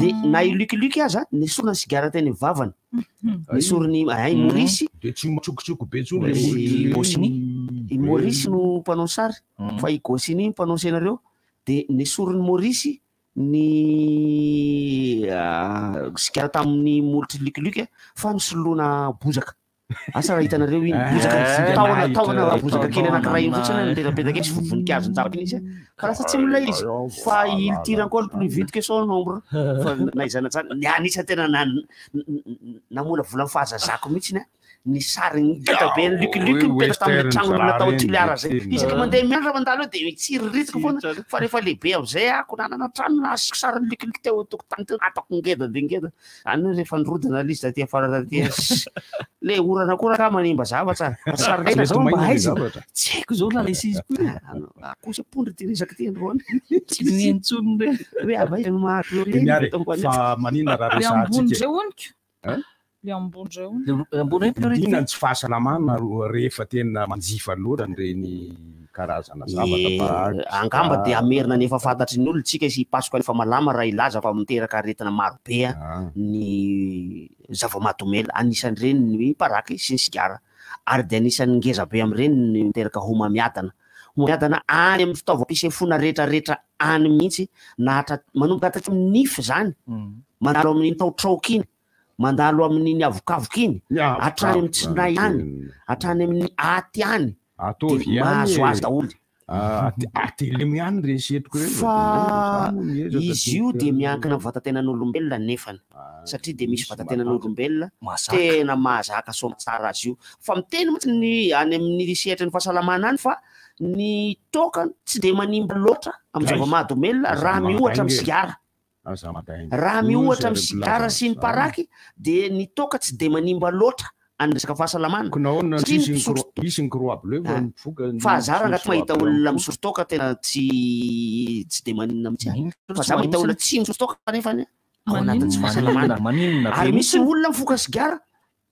de na i lukiluky aza nesorina sigara teny vavany nesoriny morisy de tsy matsokotsoko be tsony i morisy no mpanao sary fa i gosiny mpanao senareo de nesoriny morisy ny sigara tamin'ny molotry lukiluky fa nisoloana bozaka asa raha hitanareo iny bozaka taona bozaka kely anankiray iny fotsiny nipetapetaka sy vovoninkazo nzavatra iny izy ka lasa tsy milay izy fa iltirany koa le plus vite que son nombre fa naizana tsara anisa tena namola vola fahazazako mihitsy ny sary ngeda be ny lukiluky mipetaka tamin'ny trano natao tiliara zay isaky mandeha miandra mandalo eo de tsiriritsika foana fa rehefa lehibe amizay ako nanana trano nasiko sary ny lukiluky teo tokotany teo atako ngeda de ngeda any rehefa nirodana lizy taty afara taty le orana koa raha manimba zavatra sarigana zao mba aiza tsy haiko zao lalesy izy kosa pondry ty resaka ty androany tsy nentsony hoe avaiza no mahaky fa manina raha resahatsika le ambony inona tsy fahasalamana rehefa tena manjifa loatra reny karazana zavatra angamba de amerina nefa fantatry ny olotsika izy pasoka nefa malama raha ilaza fa miteraka aretina marobe ny zava-mahadomela anisan'ireny ny paraky sy ny sigara ary de anisan'ny ngeza be am'ireny ny miteraka homamiadana any amin'ny fitaovam-pisefona rehetrarehetra any mihitsy nahatra manomboka hatraky amin'ny nify zany mandalo amin'iny taotraoka iny mandalo amin'iny avokavoka iny hatrany amin'ny tsinay any hatrany amin'ny aty any mahazo azy daholy atelemy ihany resetiko fa izy io de miankina vatatenan'olombelona nefany satria de misy vatatenan'olombelona tena mahazaka soma tsara azy io fa miteny motsy ny any amin'ny sehatra ny fahasalamana any fa ny toka tsy de manimba loatra amin'ny zava-mahadomelona raha mihoatra amin'ny sigara raha mihoatra amin'ny sigara sy ny paraky de ny toka tsy de manimba loatra any resaka fahasalamana fa za raha ngaty mahita olona misotro toka tena tsy de manina mitsy fa za mahita olona tsy misotro toka nefany ao anatin'ny tsy fahasalamana ary misy olona mifoka sigara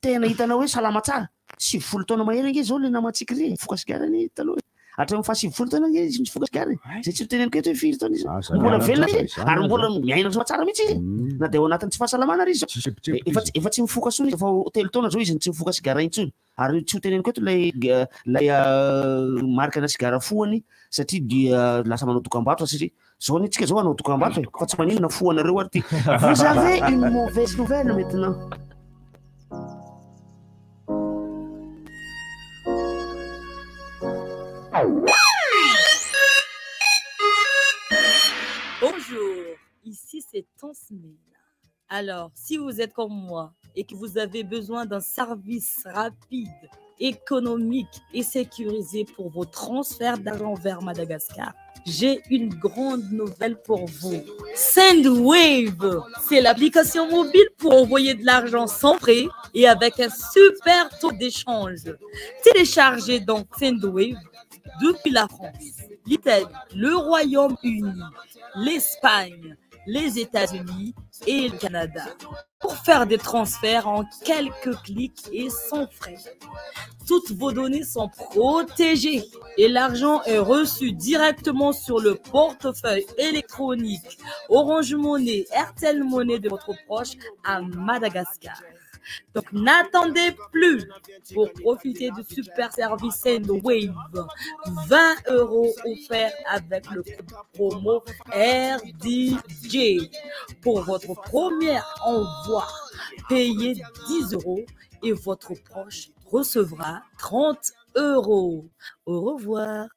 tena hitana hoe salama tsara 7 taona mahery ange zao le namatsiky re mifoka sigara ny taloha hatramy fa 7 taona ange izy mifoka sigara zay tsy miteneniko eto hoe 5 taona izy mbola velona izy ary mbola miaina soa tsara mihitsy izy na de ao anatin'ny tsy fahasalamana ry izy efa tsy mifoka sony izy efa 3 taona zao izy tsy mifoka sigara intsony ary tsy ho teneniko eto lay marikana sigara foany satria dia lasa manao dokam-barotra satria zao ny tsika zao anao dokam-barotra fa tsy maninona foanareo ary ty vous avez une mauvaise nouvelle maintenant. Bonjour, ici c'est Tansmina. Alors, si vous êtes comme moi et que vous avez besoin d'un service rapide, économique et sécurisé pour vos transferts d'argent vers Madagascar, j'ai une grande nouvelle pour vous. Sendwave, c'est l'application mobile pour envoyer de l'argent sans frais et avec un super taux d'échange. Téléchargez donc Sendwave depuis la France, l'Italie, le Royaume-Uni, l'Espagne, les États-Unis et le Canada pour faire des transferts en quelques clics et sans frais. Toutes vos données sont protégées et l'argent est reçu directement sur le portefeuille électronique Orange Money, RTL Money de votre proche à Madagascar. Donc n'attendez plus pour profiter du super service Sendwave. 20 € offerts avec le code promo RDJ. Pour votre premier envoi, payez 10 € et votre proche recevra 30 €. Au revoir.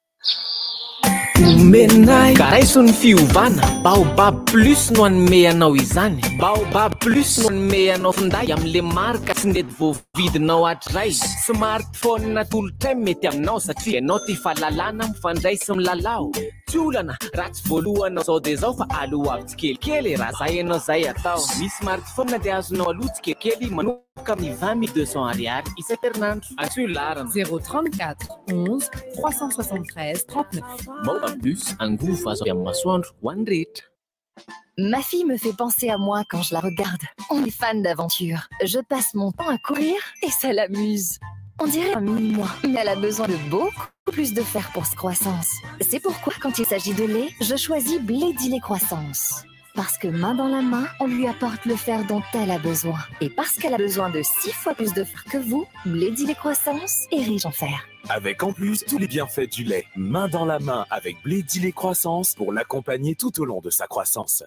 Menay karaisony fiovana Baobab plus no anome anao izany Baobab plus no anome anao finday am'le marka tsy ndety voavidinao hatray smartphone na tolotra mety aminao satria ianao ty fahalalana mifandray sy milalao tsy olana raha tsy voalohana zao dia zao fa aloha avy tsikelikely raha zay ianao zay atao misy smartphone dia azonao aloha tsikelikely manomboka amin'ny 20 200 ariary isan-kerinandro atsy larana 034 11 373 39 Mobile Plus angovo azo amin'ny masoandro ho an'ny rehetra. Ma fille me fait penser à moi quand je la regarde. On est fan d'aventure. Je passe mon temps à courir et ça l'amuse. On dirait un mini-moi, mais elle a besoin de beaucoup plus de fer pour sa croissance. C'est pourquoi, quand il s'agit de lait, je choisis Bledi lait croissance. Parce que main dans la main, on lui apporte le fer dont elle a besoin. Et parce qu'elle a besoin de 6 fois plus de fer que vous, Bledi lait croissance est riche en fer. Avec en plus tous les bienfaits du lait. Main dans la main avec Bledi lait croissance pour l'accompagner tout au long de sa croissance.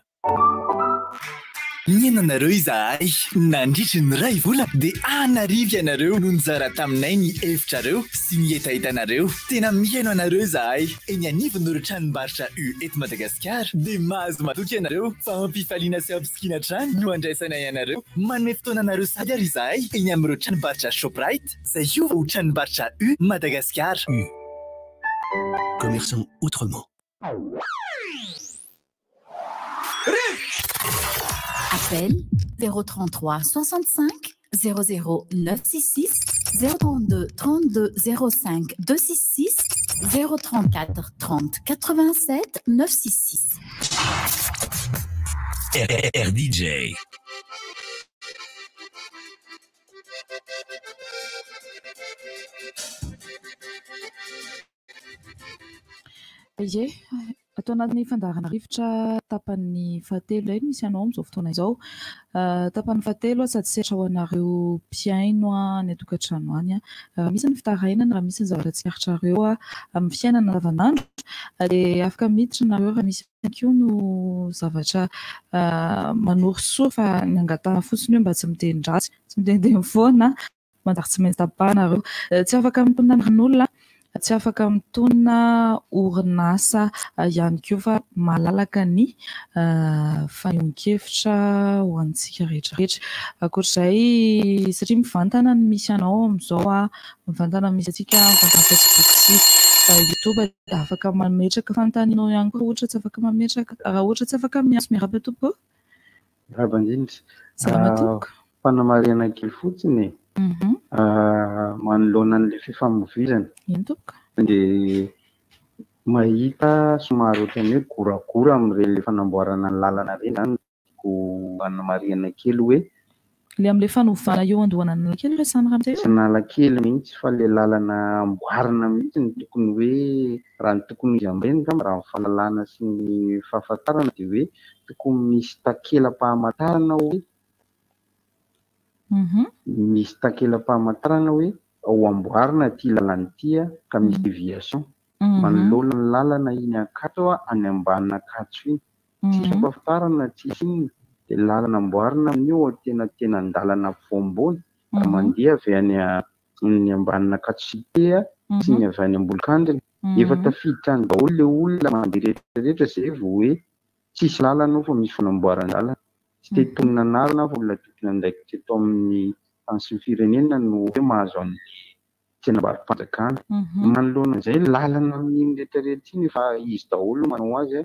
Nianareo izahay nandritry ny ray vola dia anarivy ianareo no nizara taminay ny hevitrareo sy ny etahitanareo. Tena mihaino anareo izahay eny anivony ireo tranombarotra eto Madagasikara dia mahazo matoky ianareo fa ampifaliana sy ampisikina hatrany no andraisanay ianareo. Manome fotoananareo sady ary izahay eny amin'ireo tranombarotra Shoprite izay io ho tranombarotra Madagasikara. Commerçant autrement. Appel 033 65 00 966 032 32 05 266 034 30 87 966. RDJ. Atao anatin'ny fandarana rivotra tapan'ny fahatelo eny misy anao amin'izao fotoana izao. Tapan'ny fahatelo sady setra ho anareo mpiaino ny atokantrano any. Misy ny fitarainana raha misy ny zavatra tsy aritrareo amin'ny fiainana andavanandro dia afaka miditra nareo raha misy koa no zavatra manorosoa fa ny angatahana fotsiny hoe mba tsy mitendry-dratsy, tsy mitendry foana, manjary tsy maintsy tapahanareo. Tsy afaka mitondra n'olona, tsy afaka mitondra orinasa ihany koa fa malalaka ny fanehoan-kevitra ho antsika rehetrarehetra. Ankoatr'izay satria mivantana ny misy anao amin'izao, mivantana misy atsika mivantana Facebook sy YouTube dia afaka mametraka fanontanianao ihany koa ohatra tsy afaka mametraka raha ohatra tsy afaka miantso miaraba tompoko. Miaraba indrindra. Salama tompoko. Fanamariana kely fotsiny. Manoloana an'ilay fifamoivoizana. Ino tompoko? Dia mahita somary ohatran'ny hoe goragora amin'ireny fanamboarana ny lalana ireny izany no fanamariana kely hoe ilay amin'ilay fanovana eo andohanana kely hoe samy raha tsy analakely mihitsy fa ilay lalana amboarina mihitsy ny tokony hoe raha ny tokony izy amin'ireny ka raha ny fahalalana sy ny fahafantarana dia hoe tokony misy takela-pahamantarana hoe misy takela-pahamantarana hoe ao amboarina ty lalana ity ka misy déviation manoloana ny lalana iny akato any ambanina akatso iny tsisy fahafantarana tsisy iny dia lalana amboarina amin'io tena andalana voambony mandeha avy any ambanina akatso site sy ny avy any ambolokandrina efa tafiditra any daholo ilay olona mandeha rehetrarehetra izay vao hoe tsisy lalana fa misy fanamboaran-dalana tsy te tonona anarana fa olona tokony andraikitra teto amin'ny tany sy ny firenena no hoe mahazo an'ny tsenam-barim-panjakana. Manoloana izay lalana amin'iny rehetrarehetra iny efa izy daholo manao azy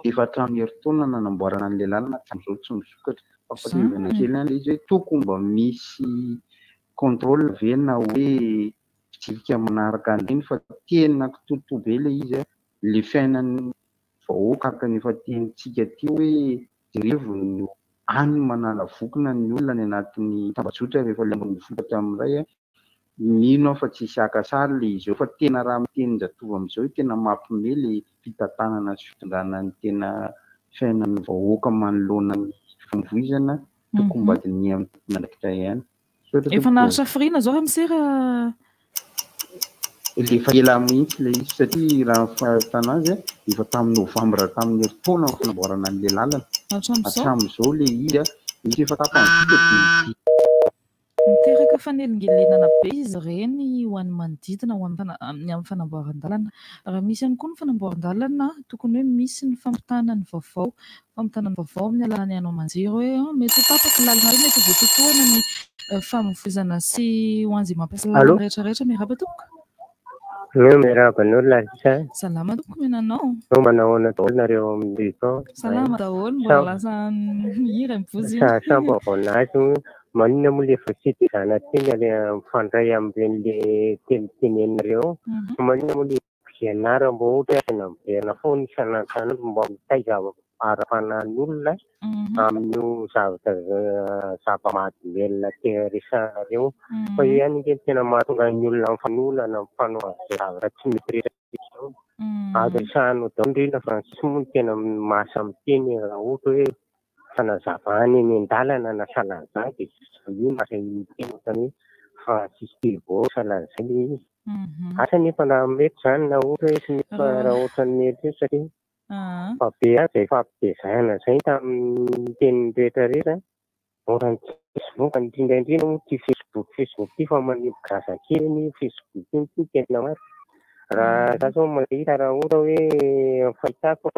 efa hatramin'ny herintaona nanamboarana an'ilay lalana hatramin'izao tsy misokatra. Fampatevana kely any izy hoe tokony mba misy contrôle vena hoe fitsirika manaraka an'ireny fa tena kitoto be ilay izy ilay fiainan'ny vahoaka ka nefa tenitsika ty hoe jerevo no any manala vokona ny olona ny anatin'ny tambazotra rehefa ilay ambony vokatra amin'iray mino fa tsisy akasary ilay izy eo fa tena raha miteny jatovo amin'izao tena mampime ilay fitantanana sy fitondrana ny tena fiainan'ny vahoaka manoloana ny fifamoivoizana tokony mba diny amin'ny andraikitra ihany. Efa naharitra firiana zao amin'sera efa ela mihitsy ilay izy satria raha fahitana azy efa tamin'ny novambra tamin'ny herintaona ny fanamboarana an'ilay lalana hatramin'izao ilay izy efa tapany miteraka fanelingelenana be izy ireny ho an'ny manodidina ho amin'ny fanamboaran-dalana. Raha misy ihany koa ny fanamboaran-dalana tokony hoe misy ny fampitana ny vaovao amin'ny alalany anao manjery hoe mety ho tapaka lalana mety ho voatotoana ny famoivoizana sy ho an'izay mampiasa lalana rehetrarehetra miaraba tompoko. Miarahaba an'olona sa? Salama tompoko menanao. No manao ahoana daholo nareo amin'izao? Salama daholo, mbola lasa mihira mivozy iny. Sambo avaonazy maninona moa le efa tsy dizana teny le mifandray amin'le teniteneninareo. Maninona moa le fianara mba ohatra asana miverina foana isan'andro mba mitaiza ara-panan'olona amin'io zava-mahadomelina resanareo. Fa io ihany nke tena mahatonga ny olona mifanolana mifanoha zavatra tsy mety rehetra. Azo resahanao daholo indrindra fa tsy moa tena mahasa miteny raha ohatra hoe fanazavana eny an-dalana na salan'izany dia io mahasa miteny ohatrany fa tsisy telo salan'izay le izy. Asa nefa na mety izany na ohatra hoe tsy mety fa raha ohatra ny mety io satria fa be izay fampitezahana izay tamin'ny teniny rehetrarehetra. Ohatrany Facebook indrindraindrindra moa ty Facebook ty fa maneho gazakely ny Facebook iny ty tena maro. Raha zao mahita raha ohatra hoe fahitako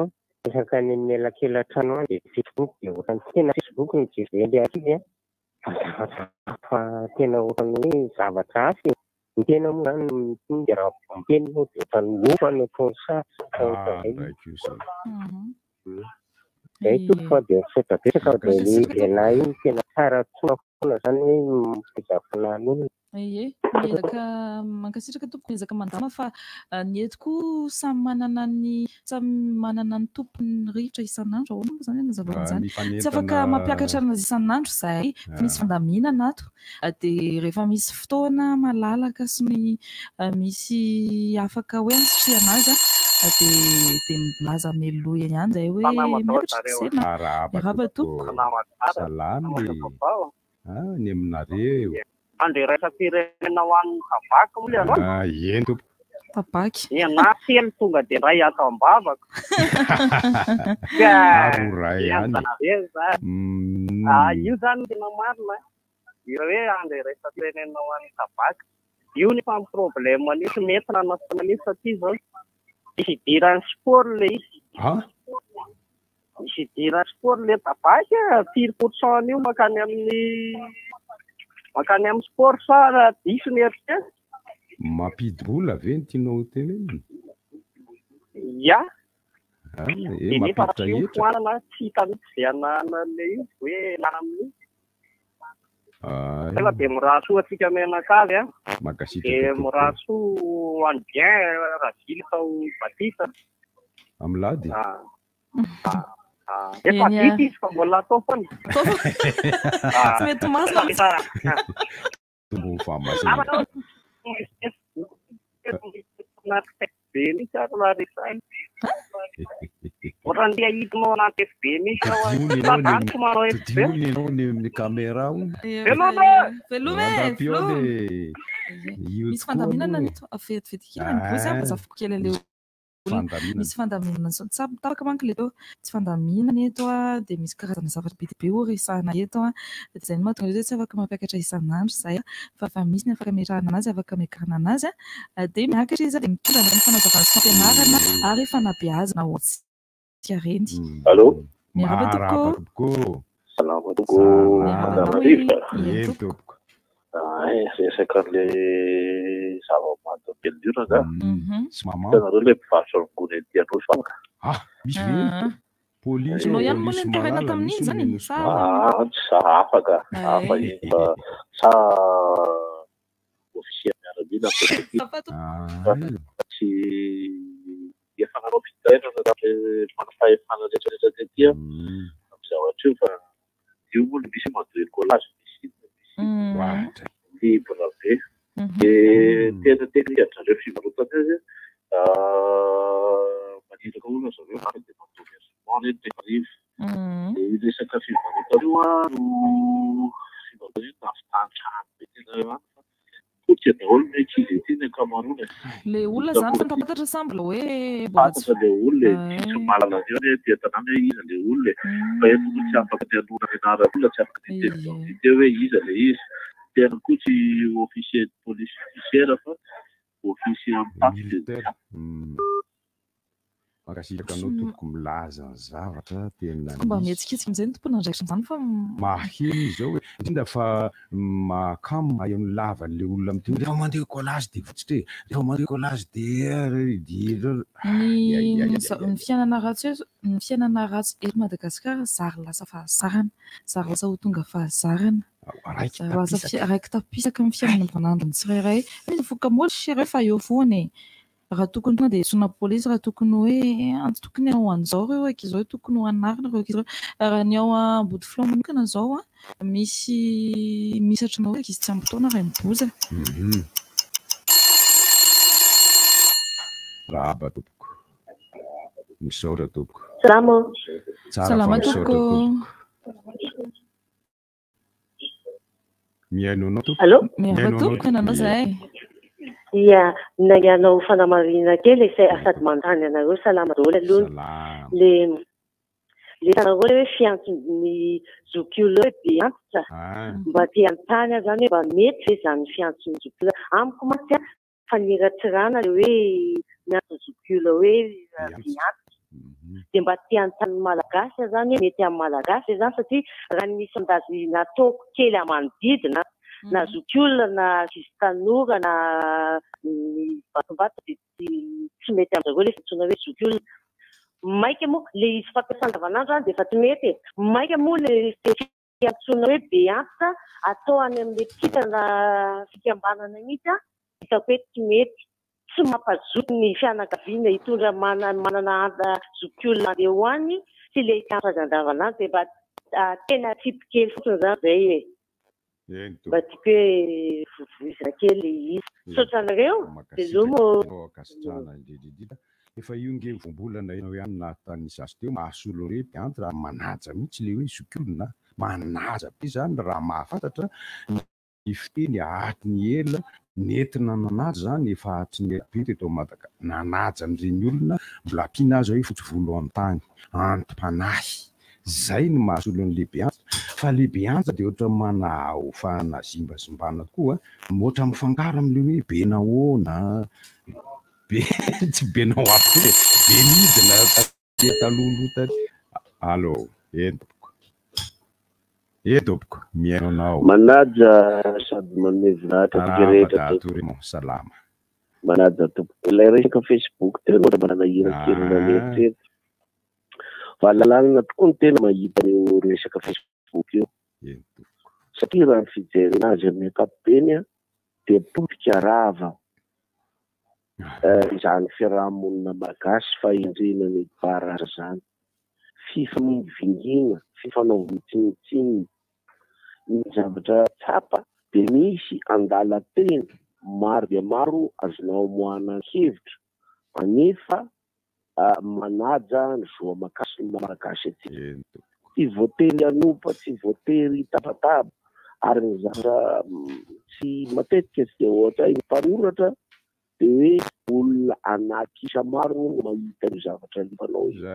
resaka ny elakelan-trano any dia Facebook dia ohatrany tena Facebook ny jereny arivy fa tena ohatrany hoe zavatra hafa ny tena moa zany dia raha miteny moa dia ohatrany mofa no ataony sary. Zay toko fa dia misaotra betsaka dia ny ivenahy iny tena tsara tsoa foana zany hoe fizavana n'olona. Ie, miezaka mankasitraka tompoko miezaka mandama fa ny eto koa samy manana ny tompony ritra isan'andro ahoana moa zany mazava an'izany. Tsy afaka mampiakatra anazy isan'andro zahay misy fandaminana ato dia rehefa misy fotoana malalaka sy ny misy afaka hoe misitria anazy dia milaza meloa ihany zay hoe miakatra sena raba tompoko. Salamy ny aminareo. André raisam-pirenena ho an'ny tabaky moa ianao? Eny tompoko. Tabaky. Na telo tonga dia ray ato am-bavaka. Aroray ihany. Io zany tena marina. Io hoe André raisam-pirenena ho an'ny tabaky. Io nefa amin'ny problème nisy mety nanasana nisy satria zao misy idiran'ny sport le izy. Misy idiran'ny sport le tabaky 4% io makany amin'ny sport sa diso ny eritrea. Mampidi-bola ve ny tianao teneniny? Ya. Mampiditra hetra. Foanana tsy hitan'izana le io hoe lana amin'io. Tena dia miraso atsika menakavy dia miraso hoany bien Razily tao Batista. Amilady? Efa dity izy fa mbola atao foana. Tsy mety masina. Tombo fahamasina. Be misy ary la resainy. Ohatrany dia hidinao anaty FB misy ladaniky manao FB. Tidionao ny caméra o. Velome, Flo. Misy fandaminana nito vetivety kely mivozy zafiko kely leo. Misy fandaminana tapaka manko le teo tsy fandaminana eto dia misy karazana zavatra be dia be resahana eto dia izay no mahatonga hoe tsy afaka mampiakatra isan'andro izay fa misy ny afaka miarahana anazy afaka miakarana anazy dia miakatra izy dia mitondra ny fanazavana sy fampianarana ary fanabeazana ho antsika reny. Allô? Miarahaba tompoko. Salama tompoko. Madama Rivotra. Eny tompoko. Resaka le zava-mahadomelina ka. Tsy mamao. Itanareo le mpivarotra rongony ety an'olo fanaka. Misy ve? Polisy no ihany moa ny terraina tamin'iny zany sa afaka iny sa ofisier miaramila tsy efa nanao fitaina manafahefana rehetrarehetra tetya amin'ny zavatra io fa io moa le misy madoeny kolazy misy libra be dia tena hiadrareo fivarotana azy maniraka olona zareo ary dia mandoversement reny rehefa rivo dia resaka fivarotana io no fivarotana io tafitantrano be tena fotsy daholo ny ankizy ety ny ankamaroany. Le olona zany fa tapatatra samby la hoe patatra le olona tsy malana azy eo ny dia tanàna hoe iza le olona fa eto moa tsy afaka ny anona renara olona tsy afaka ny identité hoe iza le izy tena koa tsy officier de police judiciaire fa officier amin'ny Makasitraka anao tokoko milaza ny zavatra tena mba mihetsiketsika amin'izay ny tompona andraikitra izany fa maheno izao hoe indrindra fa mahakamo mahay ny lavan'le olona miteny rehefa mandeha collage dia votsitra rehefa mandeha collage dia ny fiainana ratsy eto Madagasikara zary lasa fahazarana, zary lasa ho tonga fahazarana, raiky tapisaka amin'ny fiainana vanandro ny tsirairay. Misy voka moatra ireo fa eo foana e. Raha tokony tonga dia sona polisy, raha tokony hoe tokony ao an'izao ireo eky izao tokony ho anarina ireo eky izao. Raha ny ao Ambodiflaon manokana izao misy misatranao eky izy tsy ampy taona raha miboza. Raba tompoko. Misaotra tompoko. Salama. Salama tompoko. Miaino anao tompoko. Allô? Miaino tompoko nanao zay. Ia, nanganao fanamarina kely izay sady mandany anareo salama daholo aloha. Le tanareo hoe fiantson'ny zokiola hoe be antitra. Mba te antany zany hoe mba mety ve zany fiantson'ny zokiola. Amiko mantsy faniratsirana le hoe miantso zokiola hoe be antitra. Dia mba te antany malagasy zany mety amin'ny malagasy zany satria raha nisy sondazy nataoko kely amanodidina na zokiola na sisy tanora na vatombato dia tsy mety amin'izareo le fitsona hoe zokiola. Maika moa le izy fampiasana andavanandro dia efa tsy mety. Maika moa le fiantsona hoe be antitra atao any amin'ny kitana fikambanana mihitsy hitako hoe tsy mety. Tsy mampazoto ny fianakaviana hitondra manana zokiola andeha hoany sy le hitantra andavanandro dia mba tena tsipikely fotsiny zany zay e. Mba tiako hoe vovozina kely izy. Saotranareo dia lomo kasitrana indrindra. Efa io nge vombolana ianao ihany natany sasy teo mahasolo hoe be antitra manaja mihitsy le hoe zokiola manaja be zany raha mahafantatra ny fiteny atiny ela nentina nanaja zany efa atiny ela be teto Madagasikara nanaja n'ireny olona mbola ampiana azy hoe fotsy volo amin'ny tany antom-panahy. Zay no mahasolo an'le be antitra. Fa le be antitra dia ohatra manao fanazimbazimbana koa ohatra mifangaro amin'le hoe be nahoana be tsy be nao aby be midina talolotany. Allô, tompoko miaino anao. Manaja sady manevina salama. Manaja tompoko ilay resaka Facebook tena ohatra manana hira-kerina mieritreto. Fa lalàna tokoa ny tena mahita io resaka Facebook io. Satria raha ny fijerena azy amin'ny ankapobeny dia potika rava izany fiarahamonina malagasy fa indrina ny baraza zany. Fifamingina, fifanaovitsinitsiny ny zavatra tsapa dia misy andalan-teny maro dia maro azonao moana hevitra anefa manaja ny zoa makasy ny malagasy aty. Tsy voatery anopa, tsy voatery tabataba ary ny zavatra tsy matetika tsy dia ohatra ny mpanoratra dia hoe olona anaky isa maro no mahita ny zavatra lifanao izy.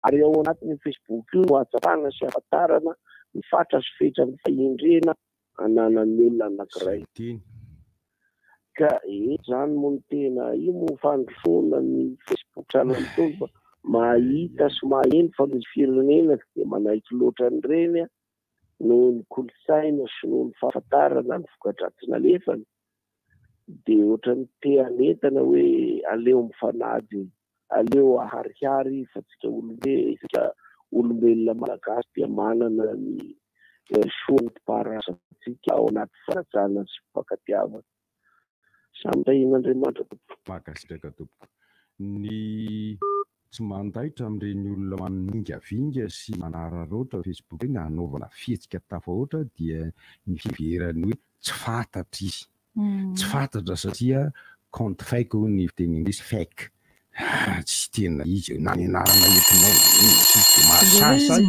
Ary ao anatin'ny Facebook io no ahatsapana sy ahafantarana ny fatra sy fetra ny fahendrena ananan'ny olona anankiray. Ka zany moa ny tena io moa fandrosoana ny Facebook sanany tony mahita sy maheno fa ny firenena dia manaiky loatra an'ireny noho ny kolontsaina sy noho ny fahafantarana ny vokadratsy nalefany dia ohatra ny te hanentana hoe aleo mifanady, aleo aharihary fa tsika olombelona malagasy dia manana ny soany mparazatsika ao anaty fanatsana sy mpakatiavana. Samitahin'Andriamanitra tompoko. Makasitraka tompoko. Ny tsy mandaitra amin'ireny olona maningavinga sy manararoatra Facebook eny hanaovana fihetsika tafahoatra dia ny fiverany hoe tsy fantatra izy. Tsy fantatra satria compte fake ny fiteny anglisy fake. Tsy tena izy na ny anarana entinao mahasasa izy.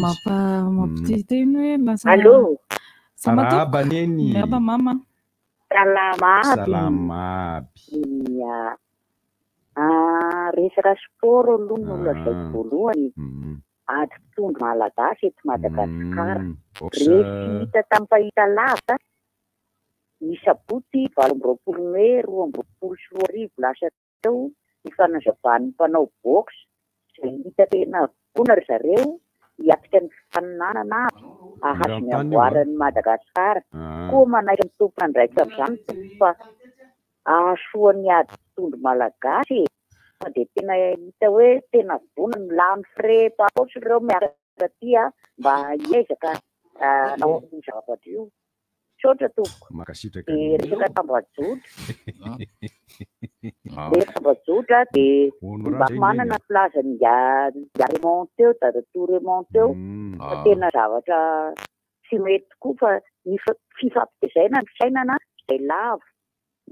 Mampititeny hoe lasa. Allô. Marahaba neny. Marahaba mama. Salama. Ia. Resaka sport aloha no lazaiko voalohany. Ady mpitondro malagasy eto Madagasikara. Rehefa hita tamin'ny fahita lavitra ny sabotsy 2024 sy 2024 lasa teo ny fanazavany mpanao box izay hita tena vona ry zareo hiatrika ny fananana ahazo ny amboaran'ny Madagasikara koa manaiky ny tompona ndraiky amin'izany fa ahasoany ady tondro malagasy fa dia tena hita hoe tena vona milamy frais papotsy ireo miaraka ty mba hiezaka naomy zavatra io sotra tompoko dia resaka tambajotra tambajotra dia mba manana plazany remonte eo da tout remonte eo fa tena zavatra tsy mety tokoa fa ny fifampitezaina ny fisainana izay lavo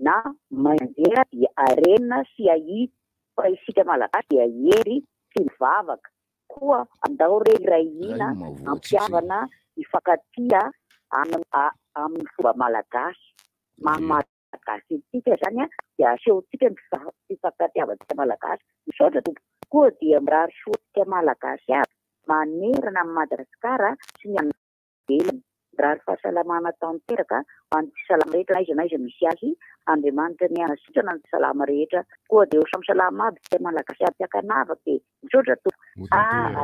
na mandeha dia arena sy ahi fa isika malagasy dia hery sy mivavaka koa andao rehirahina ampiavana hifankatia amin'ny fomba malagasy malagasy tika zany dia asehontsika ny fifankatiavantsika malagasy misaotra koa dia mirary soatsika malagasy aby manerana amin'ny Madagasikara sy ny velany mirary fahasalamana tanteraka any salama rehetra aiza naiza misy azy Andriamanitra ny anasitrana ny salama rehetra koa dia samy salama aby tsy malagasy aby akanavaka dia misaotra tompoko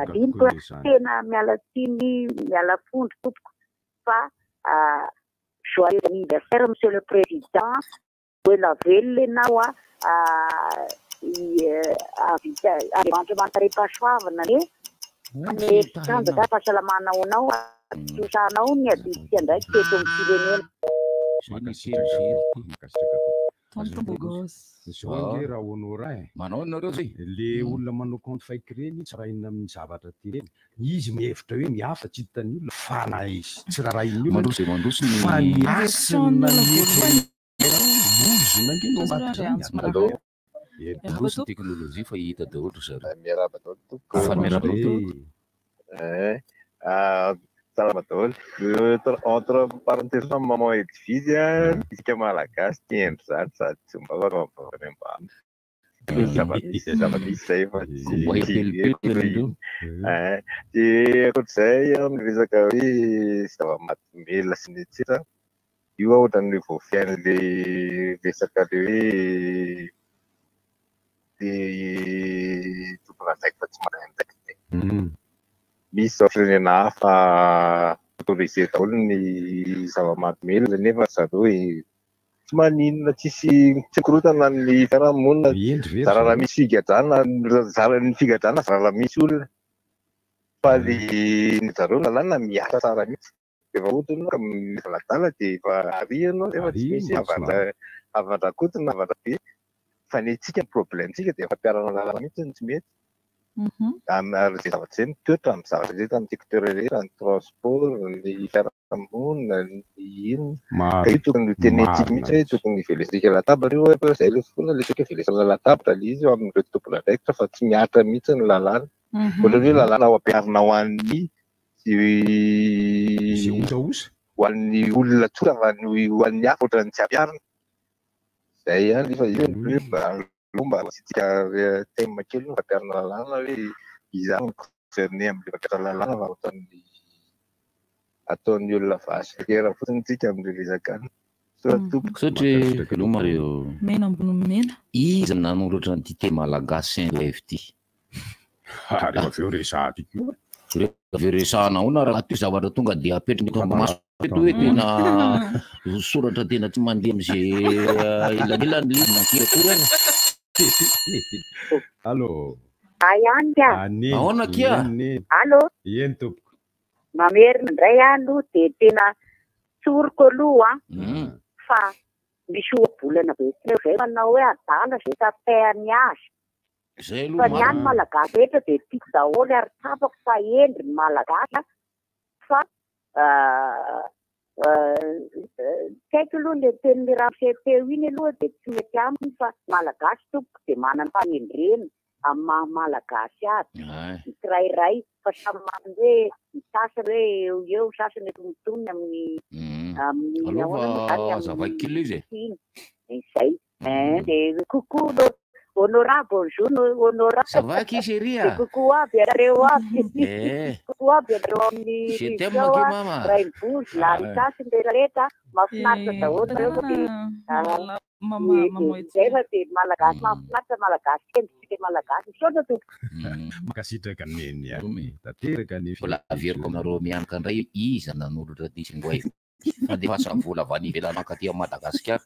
adiniko tena miala tsiny miala fondro tompoko fa joyeux anniversaire monsieur le président la velona ianao Andriamanitra mantarepasoavana ny tanjaka fahasalamanao anao tosanao ny aditsika ndraiky teto amin'ny firenena zao raha honora manao nareo zay le olona manao compte fake reny tsy raha inona amin'ny zavatra ty reny izy mihevitra hoe mihafa tsy hitany olona fa na izy tsy raha iny olona fa ny asina mozina teknolojia fa hita daholo zareo salama daholo entre parenthèse maman Edvise isika malagasy tiendry zany sady tsy mba varavavany ambany zava-misy zay fa dia akoatr'izay miresaka hoe zava-mahamelona sy ny tsira io ohatran'le voafiain'le resaka le hoe tompona ndraiky fa tsy manay ndraiky misy zao firenena hafa autorisé daholo ny zava-mahamelona nefa zareo tsy maninona tsisy korotana ny fiarahamonina zaraha misy figadrana ny figadrana zaraha misy olona fa ny zareo lalàna miasa tsara mihitsy efa ohatra ka mivaladala dia efa arianao efa tsy misy avandrakotona avandrabe fa ny tsika problemtsika dia efa mpiarana lalàna mihitsy ny tsy mety ary zay zavatra zay mitoetra amin'ny zavatra rehetra amin'ny secteur rehetra ny transport ny fiarahamonina ny inona ka io tokony tenentsika mihitsy hoe tokony velesika latabatra io zay le foana lesika velesana latabatra le izy eo amin'ireo tompona ndraikitra fa tsy miatra mihitsy ny lalàna ohatrany hoe lalàna ao ampiarina ho an'ny ho an'ny olona tsotra fa ho an'ny hafa ohatran'ny tsy ampiarina zay ihany fa io lomba tsika tema kely no fampiarana lalàna hoe izany concerné amin'ny fampiarana lalàna fa ohatran'ny ataon'ny olona vasy raha fotsiny tsika amin'ny resakany satria loma reo mena ambony mena izy nanoratra ny dité malagasy ft rehefa aveo resahty rehefa aveo resahana ona raha ty zavatra tonga dia apetraka maso eto hoe tena soratra tena tsy mandeha am'izay ilanilany nakirakory any allo ayanka ahoana kia allo eny tompoko mamerina indray aloha dia tena tsoriko aloha fa misy ohabolana be zay manao hoe adala zay tapahany azy fa ny any malagasy rehetra dia tiako daholo ary tapako fa endry ny malagasy fa kaiky aloha le tenin'ny ramosepeo iny aloha dia tsy mety aminy fa malagasy tompoko dia manana fanendrena amin'ny maha-malagasy aby ikirairay fa samy manana hoe misasy hoe eo sasany eto mitonony amin'ny zavakilo izy izay dia kokoa honorable bonjour honorable ça va qui chérie coucou aby areo aby coucou aby areo amin'ny raimbozy la risasy rehetrarehetra mahafinaritra daholo reo zay fa teny malagasy mahafinaritra malagasy kendritsika malagasy misaotra to makasitraka neny tanteraka ny vola averiko aminareo mianaka indray iza nanolotra ty singoay fandefasa vola avy any ivelany akaty Madagasikara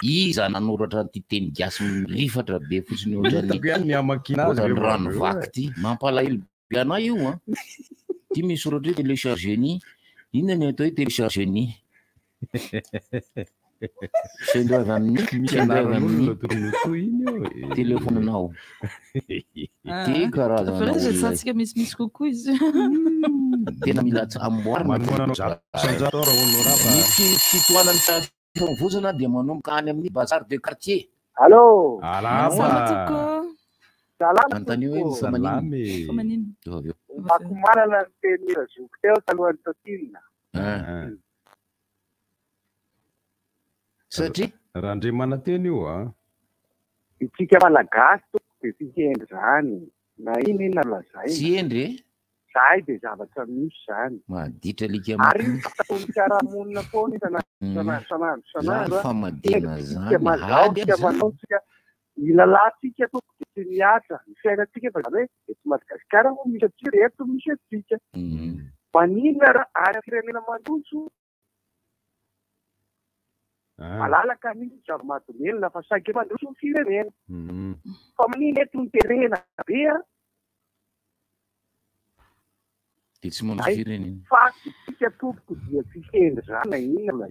iza nanoratra ty teny gasy mirifatra be fotsiny ohatrany rano vaky ty mampalahelo be anay io a ty misoratra hoe téléchargeni inona ny atao hoe téléchargeni sendra avy amin'ny telefonanao ty karazana zatsika misy kokoa izy tena mila amboarymisy fitoanany vozana dia manomboka any amin'ny bazar de quartier. Allô? Antanio hoe mifamanino. Makomarana ny teny zoko teo talohan'ny Totilina. Satria? Raha ndre mananteny io a? Itsika malagasy dia tsika endry zany. Na ina lazay. Tsy endry? Zay dia zavatra misy zany. Maditra lika ary fiarahamonina foana sanandro famadina zany ilalantsika toko tsy miatra ny fiainantsika fa zany hoe eto Madagasikara moa misy atsika reto misy atsika maninona ary firenena mandroso malalaka misy zava-mahadomelina fa saika mandroso ny firenena fa maninona eto ny terena be a tsy manao firenena fa tsika toko dia tsy hendry zany na inona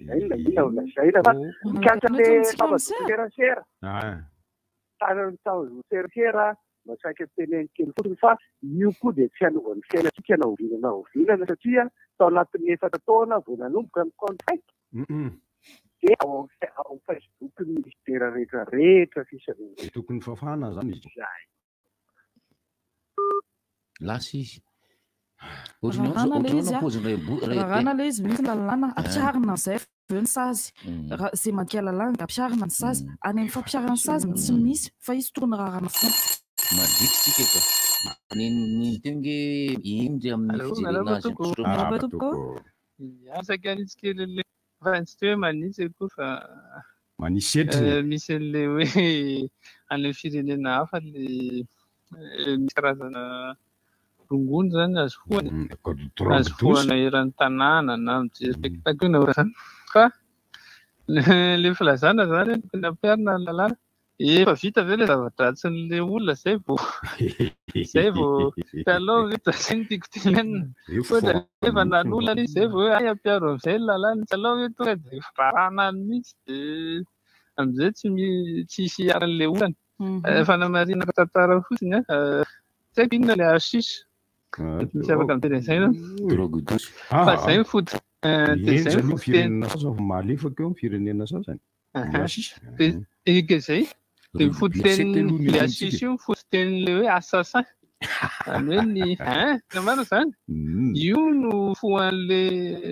lazaina fa mikatsa le tavaserasera tanany tavaserasera masaika teneny kely fotsiny fa io koa dia tsy hanovan'ny fiainatsika na ovinana satria tao anatin'ny 4 taona vao nanomboka ny contract dia ao Facebook ny ministera rehetrarehetra fisany tokony fafana zany izy lasa izy rahana le izy misy lalàna ampiarina zay veo ny sazy zay mankia lalàna da ampiarina ny sazy any amin'ny fampiarana sazy tsy misy fa izy tokony rarana fo maditsika ka ny tonge indry amin'ny firenanazy anitsika lele fa tsy hoe manitsy koa fa manisy setriny misy an'le hoe any firenena hafa le misy karazana rongony zany azo foana eran'ny tanàna na mijery zany fa le filazana zany tokony ampiarina ny lalàna efa vita ve le zava-dratsin'le olona zay vao taloha vita zay ny tiako tenenina efa nanolana izy zay vao hoe ay ampiaro am'izay ny lalàna taloha hoe tonga de varana ny mihitsy de am'izay tsy hisy aran'le olana efa namarinaka tantara fotsiny tsy haiko inona le asisa misy afaka amiteren'izay fa zay ny foto firenena sasany malefaka eo firenena sasany ike zay de fototenin'le asisa io fototenin'le hoe assassin any hoe ny namana zany io no foan'le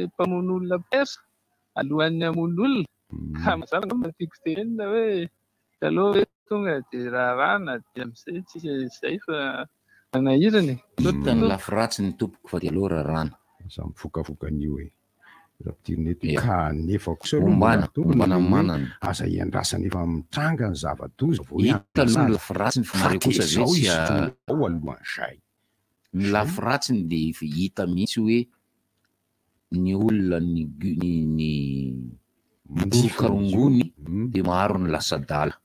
mpamon'olona persa alohan'ny amon'olona mazava tiako tenenina hoe taloha hoe tonga de rarana de am'izay tsisy zay fa anahirany tany lafiratsy ny tompoko fa de aloha rarana za mifokafokan'io e rapitirneto ka nefa kosaombana manana asa iandrasana efa mitranga ny zava-doza taloha ny lafiratsiny fa mare kosa zay tsy ao alohan'izay ny lafiratsiny de hita mihitsy hoe ny olona ny morokarongony de maro ny lasa-dala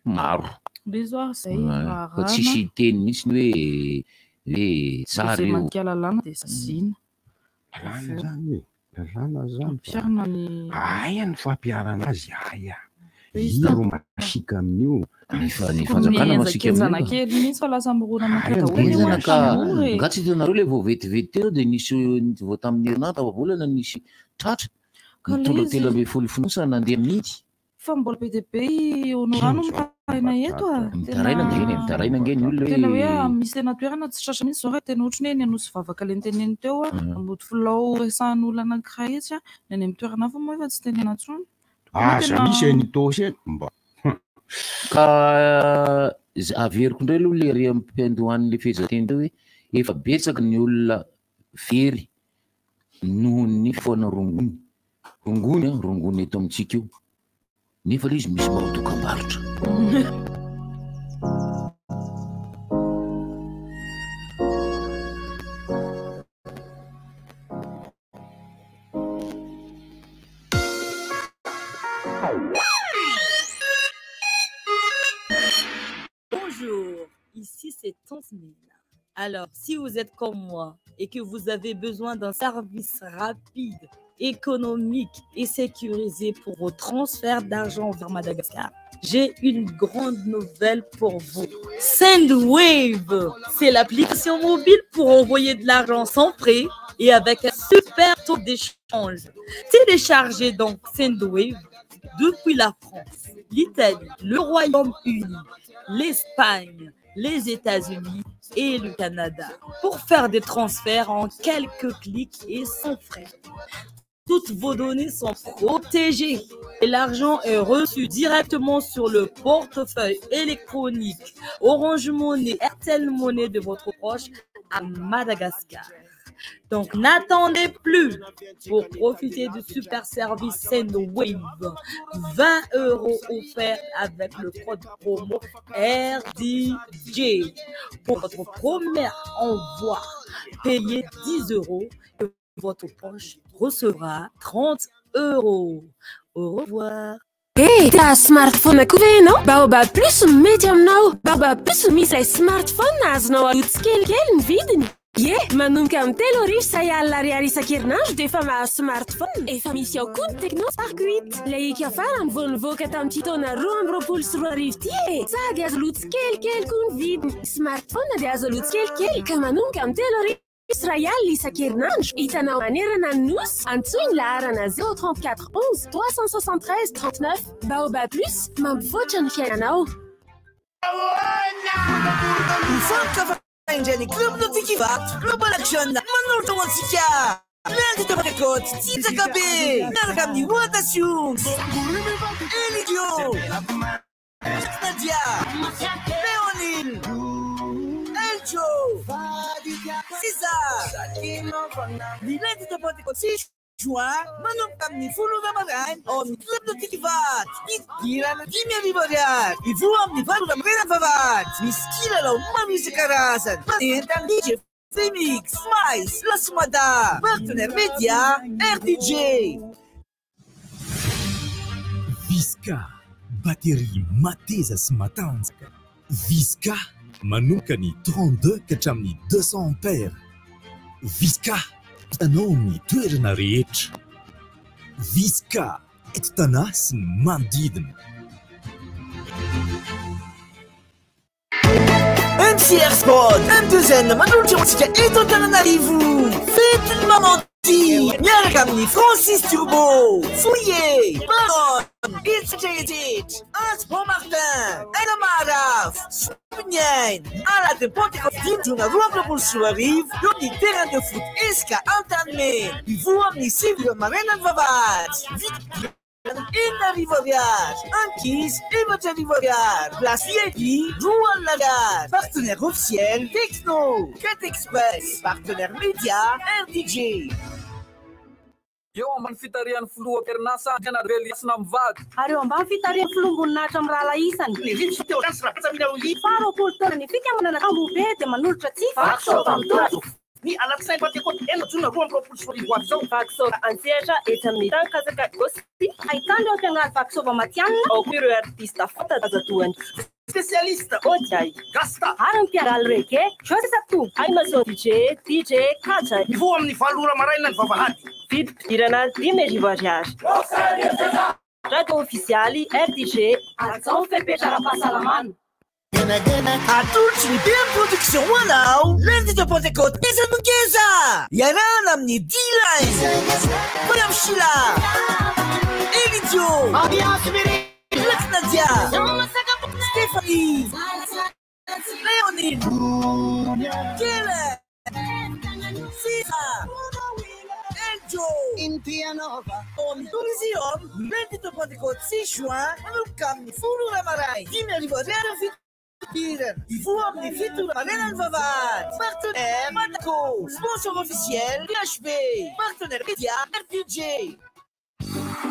maro fa tsisy teny mihitsy ny hoe tsara io lalàna de sasina lalàna zany aia ny fampiarana azy aia iro masika amin'io ny fanjakana masika amin'io misy fa lasa mironana nga tsy hitanareo le vao vetivety teo de nisy vao tamin'ny herinandro volana nisy tratra mitondra 340 nandeha amin'idy fa mbola be de be honorano mipahina eto mitaraina ngeny olona tena hoe misy tena toerana tsy tratra mihitsy zao tena ohatrany hoe nianosy vavaka le nyteneny teo mody filao resahan'olona anankiray etsy ny any amin'ny toerana hafa moa efa tsy tenena ntsony aza misy nitosy mba ka averiko indray aloha le re ampiandohan'le fehezanteny teo hoe efa betsaka ny olona very noho ny foana rongony eto amintsika io nefa le izy misy mahotokam-barotra. Bonjour, ici c'est Tante Nina. Alors, si vous êtes comme moi et que vous avez besoin d'un service rapide, économique et sécurisé pour vos transferts d'argent vers Madagascar, j'ai une grande nouvelle pour vous. Sendwave, c'est l'application mobile pour envoyer de l'argent sans frais et avec un super taux d'échange. Téléchargez donc Sendwave depuis la France, l'Italie, le Royaume-Uni, l'Espagne, les États-Unis et le Canada pour faire des transferts en quelques clics et sans frais. Toutes vos données sont protégées et l'argent est reçu directement sur le portefeuille électronique Orange Money, RTL Money de votre proche à Madagascar. Donc n'attendez plus pour profiter du super service Sendwave. 20 € offerts avec le code promo RDJ. Pour votre premier envoi, payez 10 € et votre poche recevra 30 €. Au revoir. Hey, t'as un smartphone à couvrir, non? Baobab Plus medium now. Baobab Plus misy ilay smartphone azonao alotsy kelikely ny vidiny. Manomboka amin'ny 3 arivo sy alina isan-kerinandro dia efa mahazo smartphone. Efa misy ao koa ny Tecno Spark 8. Ilay ika farany vao nivoaka tamin'ity taona 2024 sy 2025 sady azo lotsy kelikely koa ny vidiny. Smartphone dia azo lotsy kelikely ka manomboka amin'ny 3 arivo sy alina isan-kerinandro. Hitanao manerana ny nosy antsoiny laharana 034 11 373 39. Baobab Plus mampivoatra ny fiainanao. Angeli Club Notikivat, Global Action, Manolto Wansika, Lundi de Précote, Tita Kabé, Nargami Watashu, Elidio, Nadia, Léonine, Eljo, César, Lundi de Précote, Juin, Manon Kamni, Foulou Ramadan, on Club Notikivat, Giran, Jimmy Vivoriat, et vous en Nival de Mena Vavat, Miskila, Mami Sekarasan, Manientan DJ, Femix, Mice, Las Mada, partenaire média, RDJ. Visca, batterie Mateza Smatanska. Visca, Manukani 32 Kachamni 200 ampères. Visca. Tanao ny toerana rehetra. Visca eto tanà sy ny manodidina. MCR Sport, M2N, manolotra antsika eto Antananarivo. Fety ny mamanty miaraka amin'ny Francis Turbo, Fouillé, Baron, Itsajetit, Hans Bon-Martin, Ella Maraf, Soupignaine, Ala de Pontecote, Juna Rompre sur arrive, dans les terrains de foot Esca Antanme, ils vont amener Sylvie Marina Vavat, vite. Inna Rivoriage, Ankis, Emotion Rivoriage, Place VIP, Jouan Lagar, partenaire officiel, Techno, Cat Express, partenaire média, RDJ. Eo ambany fitarian'ny filoha perinasa Canadrely Asina mivady. Ary eo ambany fitarian'ny filomboninaitra amin'ny rahala isany. Ny viditra teo gasy raha faroapolo taona ny fikamana nakambo be dia manolotra tsifa. Vaksova mitoratra. Ny alatsay Pentecote eno jona 2024 zao. Vaksova antsehatra etsy amin'ny tany kasaka gosy. Ahitana ohatra agnaty Vaksova Matianina ao koa ireo artista fantazatoany. Spécialiste Ojay, Gasta, Aran Piaral Reggae, Joseph Tou, Amazon DJ Kaja. Ny voa amin'ny valora maraina ny vavahady. Vidy pidirana 10 000 ariary. Radio officialy RDJ, ação fepetra ara-pahasalamana. Atolotry ny be amin'ny production hoanao, lundi de Pentecote Esanokeza, iarana amin'ny D-Line, Madame Sheila, Elidio, Black Nadia, Stéphanie, Léonine, Kellen, César, Eljo, on tourism, lundi de Pentecote 6 juin, welcome to Fulu Ramarai, Jimmy Rivoria Piren, il faut amener Fitou Marina Vavat, partenaire Madaco, sponsor officiel PHP, partenaire média RDJ.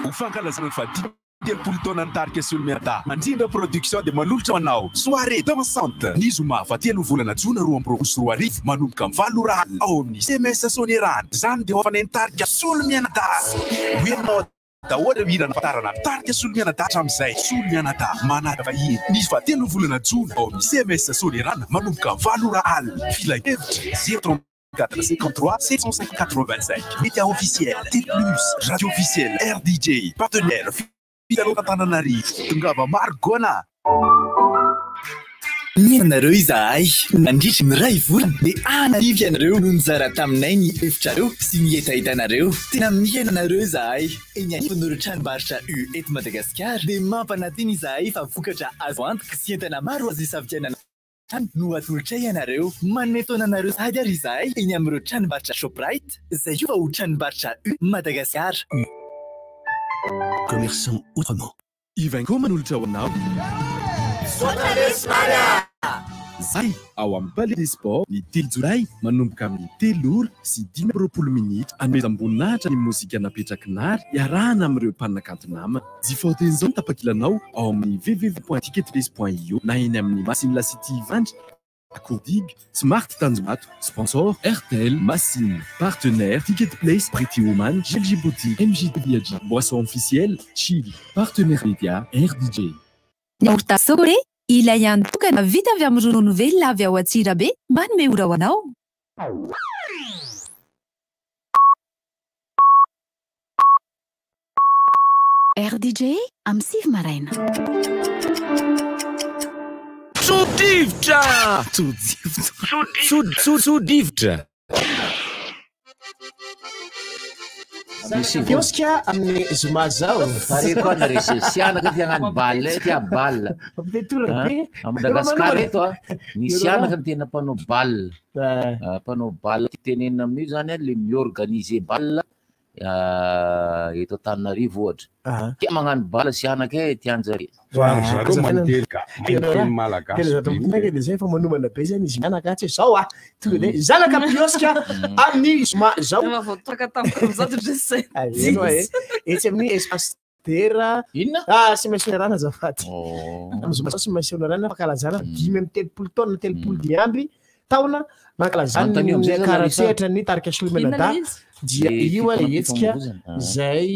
Ufaka la sana fati telopolo taona nitarika sy olo-miada mandrindra production dia manolotra manao soirée dansante ny zoma fa telo volana jona 2024 manomboka amin'ny 7 ora alina ao amin'ny CMS Sonerane izany dia hoafana nitarika sy olo-mianada hoenao daholo hirana fatarana nitarika sy olo-mianada hatramin'izay sy olo-mianada manada vahiny ny fa telo volana jona ao amin'ny CMS Sonerane manomboka amin'ny 7 ora alina filahevitra 034 705 85 média officiel T+, radio officielle RDJ partenaire Fitantananarivo tongava Margona Ianareo izahay nandritra miray volana dia anarivo ianareo no nizara taminay ny efitrareo sy ny etahitanareo tena miaina anareo izahay eny anivon'ireo tranombarotra U eto Madagasikara dia mampananteny izahay fa vokatra azo antoka sy entana maro azo isafidianana no atolotra ianareo manome taonanareo sady ary izahay eny amin'ireo tranombarotra Shoprite izay io fa ho tranombarotra U Madagasikara. Commerçant autrement. Ivanko manolotra ho anao zay ao amin'ny Palais des Sports ny telo jolay manomboka amin'ny 3 ora sy 20 minitra anomezam-boninahitra ny mozika napetraky nary iarahana amin'ireo mpanakanto namana jifahoten'izao ny tapakilanao ao amin'ny www.ticketbase.io na eny amin'ny Masina City Ivandry Akourdig, Smart Tanzmato, sponsor RTL, Massine, partenaire Ticket Place, Pretty Woman, GLG Boutique, MJT Viaji, boisson officielle, Chili, partenaire média, RDJ. Yaourt Sogore, ilay ihany tokana vita avy amin'ny ronono velona avy ao Atsirabe, manome ora ho anao. RDJ am Siv Maraina. Tsodivitra! Tsodivitra! Kioska amin'ny zoma zao. Pareko ny sianaka ty hagnano balle, tia balle. A Madagasikara eto ny sianaka ny tena mpanao balle. Mpanao balle ty tenenina amin'io zany le miorganiser balle eto Antananarivo ohatra. Tia magnano balle sianaka tianjare. Zareo mandely ka mainteny malagasy dia zay fa manomana be zany izy mianaka tsy zao tonga dia zanaka kioska amin'ny zoma zao etsy amin'ny espace tera sy mainsy onerana azafady amin'ny zoma zao sy mainsy onerana fankalazana 5 amin'ny 30 taona 30 diamby taona mankalazana ny karatsehatra ny tarika Solomenada dia io etsika zay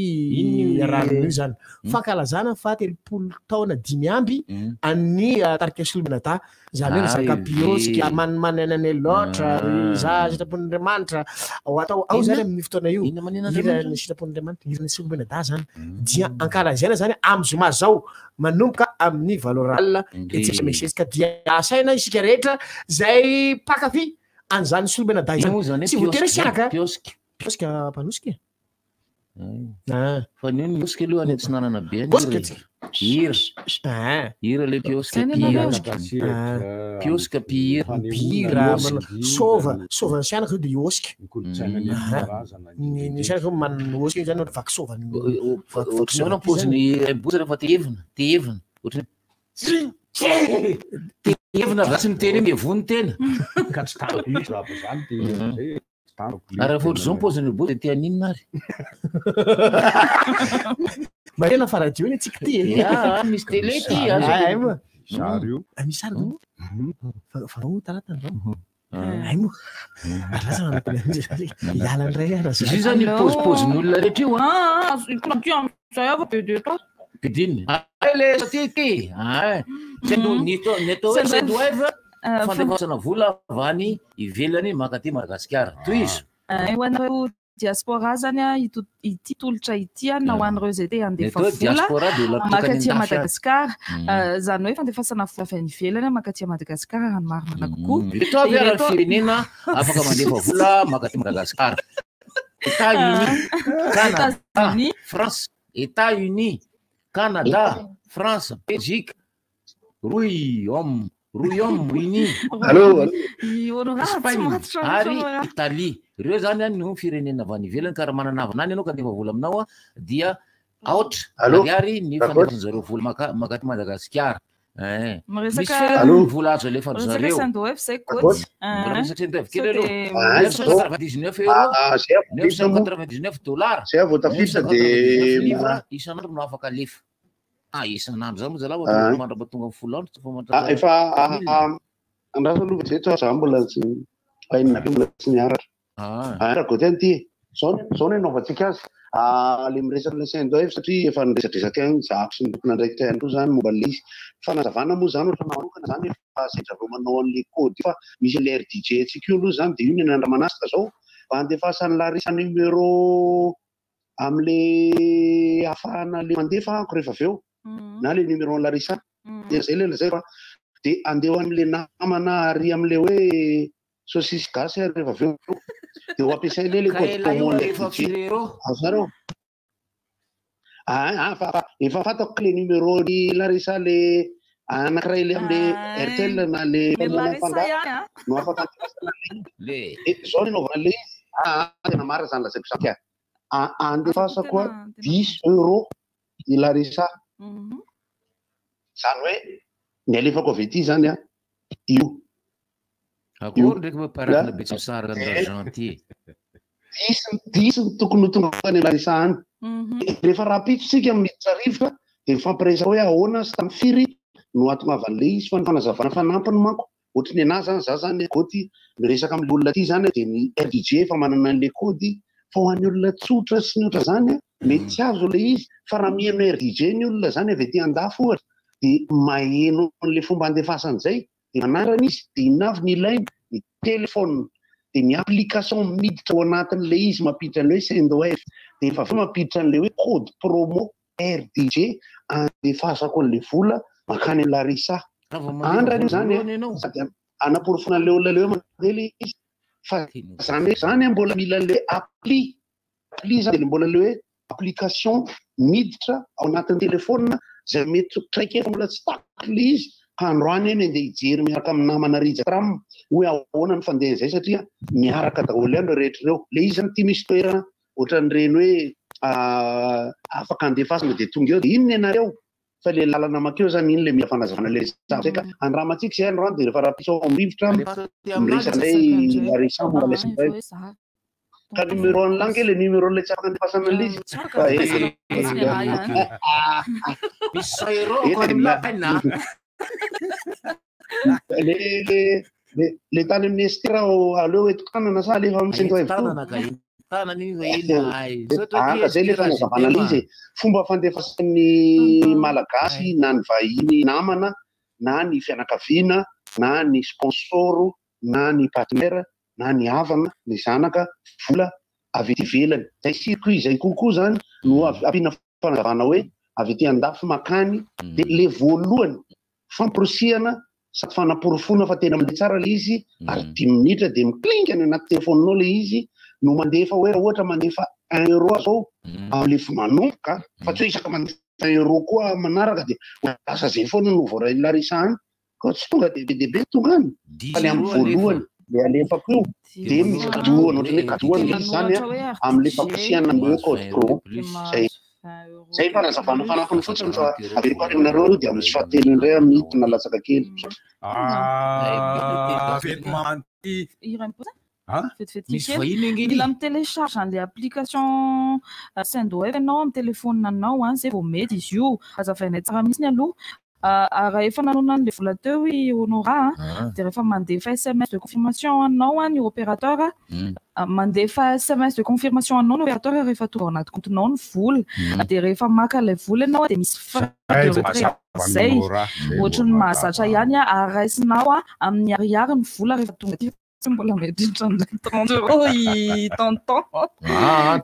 ranon'io zany fankalazana fa 30 taona 5 amby any tarika Solomenada zany hoe zaka piosky manimanenany loatra za sitrapon'Andriamanitra atao ao zany amin'ny fotoana io hirany sitrapon'Andriamanitra hirany Solomenada zany dia ankalazana zany amin'ny zoma zao manomboka amin'ny valoral etsika mesesika dia asaina isika rehetra zay pakafy an'izany Solomenada izany tsy voatery sianaka Pioska panosky. Fa ny pioska aloha any tsy nanana be hira le pioska pioska pihira sova ny sianaka dia ioska ny sianaka manoska zany vaky sova na poziny bozana fa tevina tevina rasy ny teny miavony tena raha foatra zao poziny bozy tia ninona ary marena fa radio iny atsika ty misy télé ty sary io misy sary fa taratany zao ay moa araza manately ialandray izy zany pozin'olona rehetra io pidiny le satyty netao hoe fandefasana vola avany ivelany makaty Madagasikara toy izy ho anareo diaspora zany ity tolotra ity na ho anareo zay te handefa vola makaty Madagasikara zany hoe fandefasana vola avy any ivelany makaty Madagasikara raha marina kokoa reto avy ara firenena afaka mandefa vola makaty Madagasikara États-Unis Canada France États-Unis Canada France Belgique Royaume-Uni, Espagne, ary Italie. Ireo zany no firenena avy any ivelany ka raha manana havanany ianao ka andefa vola aminao dia aotra ariary ny fandefan'zareo vola makaty Madagasikara. Misy vola azo alefan'ny zareo. $999 isan'andro no afaka alefa. isan'andro zany moa zalahy mandrapa tonga amin'ny folo andro efa andrasa aloha zay tsao za mbola tsy ainina be mbola tsy niaratra raha goty any ty zao ny anaovantsika azy le miresaka le saint-doev satria efa niresadresaka any zako sy nilokona ndraiky tay andro zany momba le izy fanazavana moa zany ohatrana manokana zany efa zay-dravo manao an'le kody fa misy le rdj tsika io aloha zany de io ny anandramanasika zao mba andefasany larisa numéro am'le ahafahana le mandefako rehefa aveo na le numéro ny larisa zay le lazay fa de andeho am'le namana ary am'le hoe saucisse gasy ary rehefa aveo de ho ampiasay le kodazareo efa fatako le numéro ny larisa le anankiray le am'le RTL na le no afaka zao nanaovana le tena marina zany lazaiko saky andefasa koa 10 € ny larisa zany hoe ny alefako avy ety zany io akory ndraiky mamparakina betsisara gentil disy tokony ho tonga ny larisa any rehefa rapitsitsika miditra rivotra de mifampiresaka hoe ahoana sy tamy firy no atongavan'le izy fa ny fanazavana fanampiny manko ohatry ny anazy zany za zany goty miresaka am'le olona ty zany de ny rdj fa manana an'le kody fa ho an'ny olona tsotra sy ny otra zany mety azo le izy fa raha mihaino rdj ny olona zany avy ety andafo ohatra de maheno an'le fomba andefasan'izay de manarany izy de inavy ny ilainy ny telefona de ny application miditra ao anatin'le izy mampiditra an'le hoe saint-doev de efa aveo mampiditra an'le hoe code promo rdj andefasako an'le vola makany larisa andrany zany sady anaporofona an'le olona le hoe mandeha le izy fa zany mbola mila an'le appli zany de mbola le hoe application miditra ao anatin'ny telefona zay mety traiky efa mbola tsy takotry le izy ka androany eny andeha hijery miaraka amin'ny namana rijatra aminy hoe ahoana ny fandehan'izay satria miaraka daholo ihany rehetra reo le izy zany ty misy toerana ohatran'ireny hoe afaka andefasana de tonga eo de inony ianareo fa le lalana makeo zany iny le mila fanazavana le zay ka andramatsika zay androany de rehefa rahapisao amrivotra miresandray larisa momba le saint-doev ka numéro any lange le numéro le tsy afaka andefasana le izy le tany amin'ny estera aleo etokanana sa alefa amin'ny saint-doev zay le fanazavana le izy fomba fandefasan'ny malagasy na ny vahiny namana na ny fianakaviana na ny sponsoro na ny partenaire na ny havana ny zanaka vola avy ety ivelany zay circuit zay kokoa zany no ampiana fanazavana hoe avy ety andafy makany de le voalohany famporosiana sady fanaporofona fa tena mandeha tsara le izy ary 10 minitra de miklinkany anaty telefoninao le izy no mandefa hoe raha ohatra mandefa 1 € zao am'le manomboka fa tsy hoe isaka mandefa 1 € koa manaraka de lasa zay foana no voaray larisa any ka tsy tonga de be debe tonga any fa le amin'ny voalohany le alefako io de misy kadohana ohatrany hoe kadohana le izy zany am'le famposiana hoe code pro zay fanazavana fanafiny fotsiny fa aveliko arinareo de amin'ny fatelo indray amity nalatsaka kely mila mitélécharge an'le application saint-doev anao amin'ny telefona anao zay vao mety izy io azavainay tsara mihitsy ny aloha raha efa nanona an'le vola teo i honora de rehefa mandefa SMS de confirmation anao ny opérateur mandefa SMS de confirmation anao ny opérateur rehefa tonga anaty comptenao ny vola de rehefa maka le vola anao de misy zay ohatra ny mahazatra ihany araisinao amin'ny ariary ny vola rehefa tonga ty mbola meditra an'le 30 € i tonton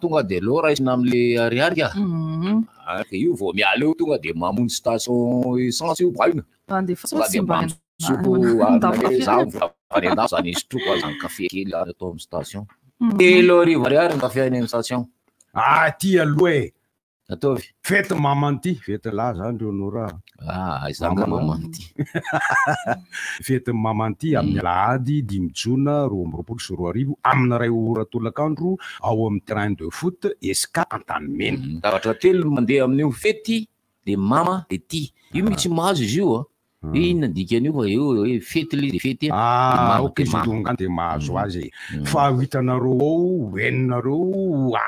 tonga de lo raisina am'le ariary io vao miala eo tonga de mamonjy station essence io baina zany isotroko zany kafe kely atao amin'ny station telo arivo ariary ny kafe any amin'ny station ty aloha e ataovy fety mamanty fety lahy zany reo nora zanga mamanty fety mamanty amin'ny alahady 5 jona 2024 amina 2 ora tolakandro ao amin'ny terrain de foot esca Antanimena zavatra telo mandeha amin'io fety de mama de ty io mitsy mahazo izy io inona dikan'io fa io hoe fety le de fety ok tonga de mahazo azy fa hitanareo ao enareo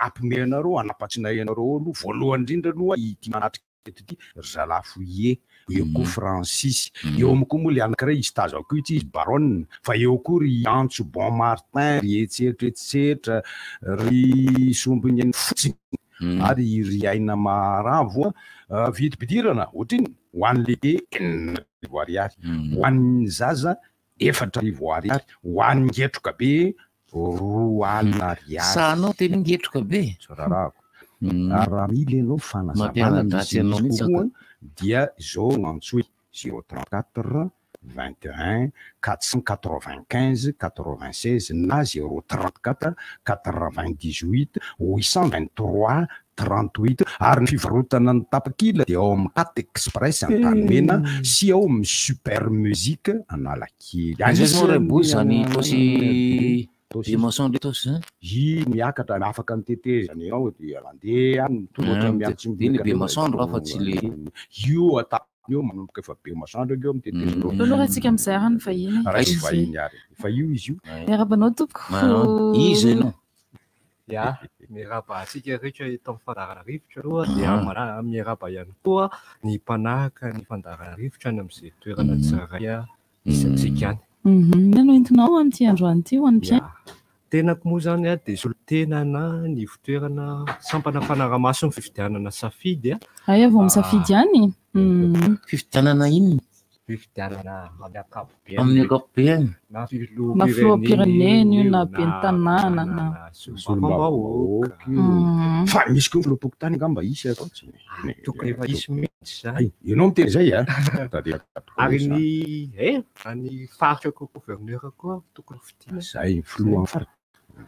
ampimenareo anapatsinay anareo aloha voalohany indrindra aloha ity manatrika teto ty Zala Fouillé, eo koa Francis, eo amy koa moa le anankiray izy tazako koa izy Baronne, fa eo koa ry Antso Bon Martin, ry etsetra ry Sombiniany Fotsiny ary ry Aina Maravo vidim-pidirana ohatriny ho an'ny lehibe 8,000 ariary, ho an'ny zaza 4,000 ariary, ho an'ny ngetroka be 2,000 ariary. Sanao tena ngetroka be. Sararako. Raha mila ianao fanazavana dia izao gn'antsoe 034 21 495 96 na 034 98 823 38 ary ny fivarotana ny tapakila dia ao amin'ny 4 Express Antanimena sy ao amin'ny Super Musique Analakely. Zany tosy Dimension de tous, i miakatra afaka mitetezana ao dia mandeha tongotra miantsimboka be masoandro fa tsy le io ata io manomboka efa be masoandro io mitetezana aloha tsika amizay ahany vahiny raisy vahiny ary fa io izy io miarabanao tompoko izy ianao ya miaraba antsika rehetra eto amin'ny fandarana rivotra aloha dia miaraba ihany koa ny mpanahaka ny fandarana rivotra any amin'izay toerana tsirairay isantsika any. Nano entinao amin'ity androany ity ho an'ny mpiaina? Tenako moa zany a dia solotenana ny fitoerana sampana fanaraha-maso ny fifidianana safidy a. Ay avao misafidy ihany? Fifidianana inona? Fifidianana amin'ny ankapobeny. Amin'ny ankapobeny? Na filoha-pireneny io na ben'ny tanàna na solombavam-bahoaka. Fa misy koa filopoko tany angamba isy atao tsy tokony efa isy mihitsy zany. Ianao miteny zay a? Ary ny faritra koa gouverneur koa tokony fidiana. Zay filohan'ny faritra.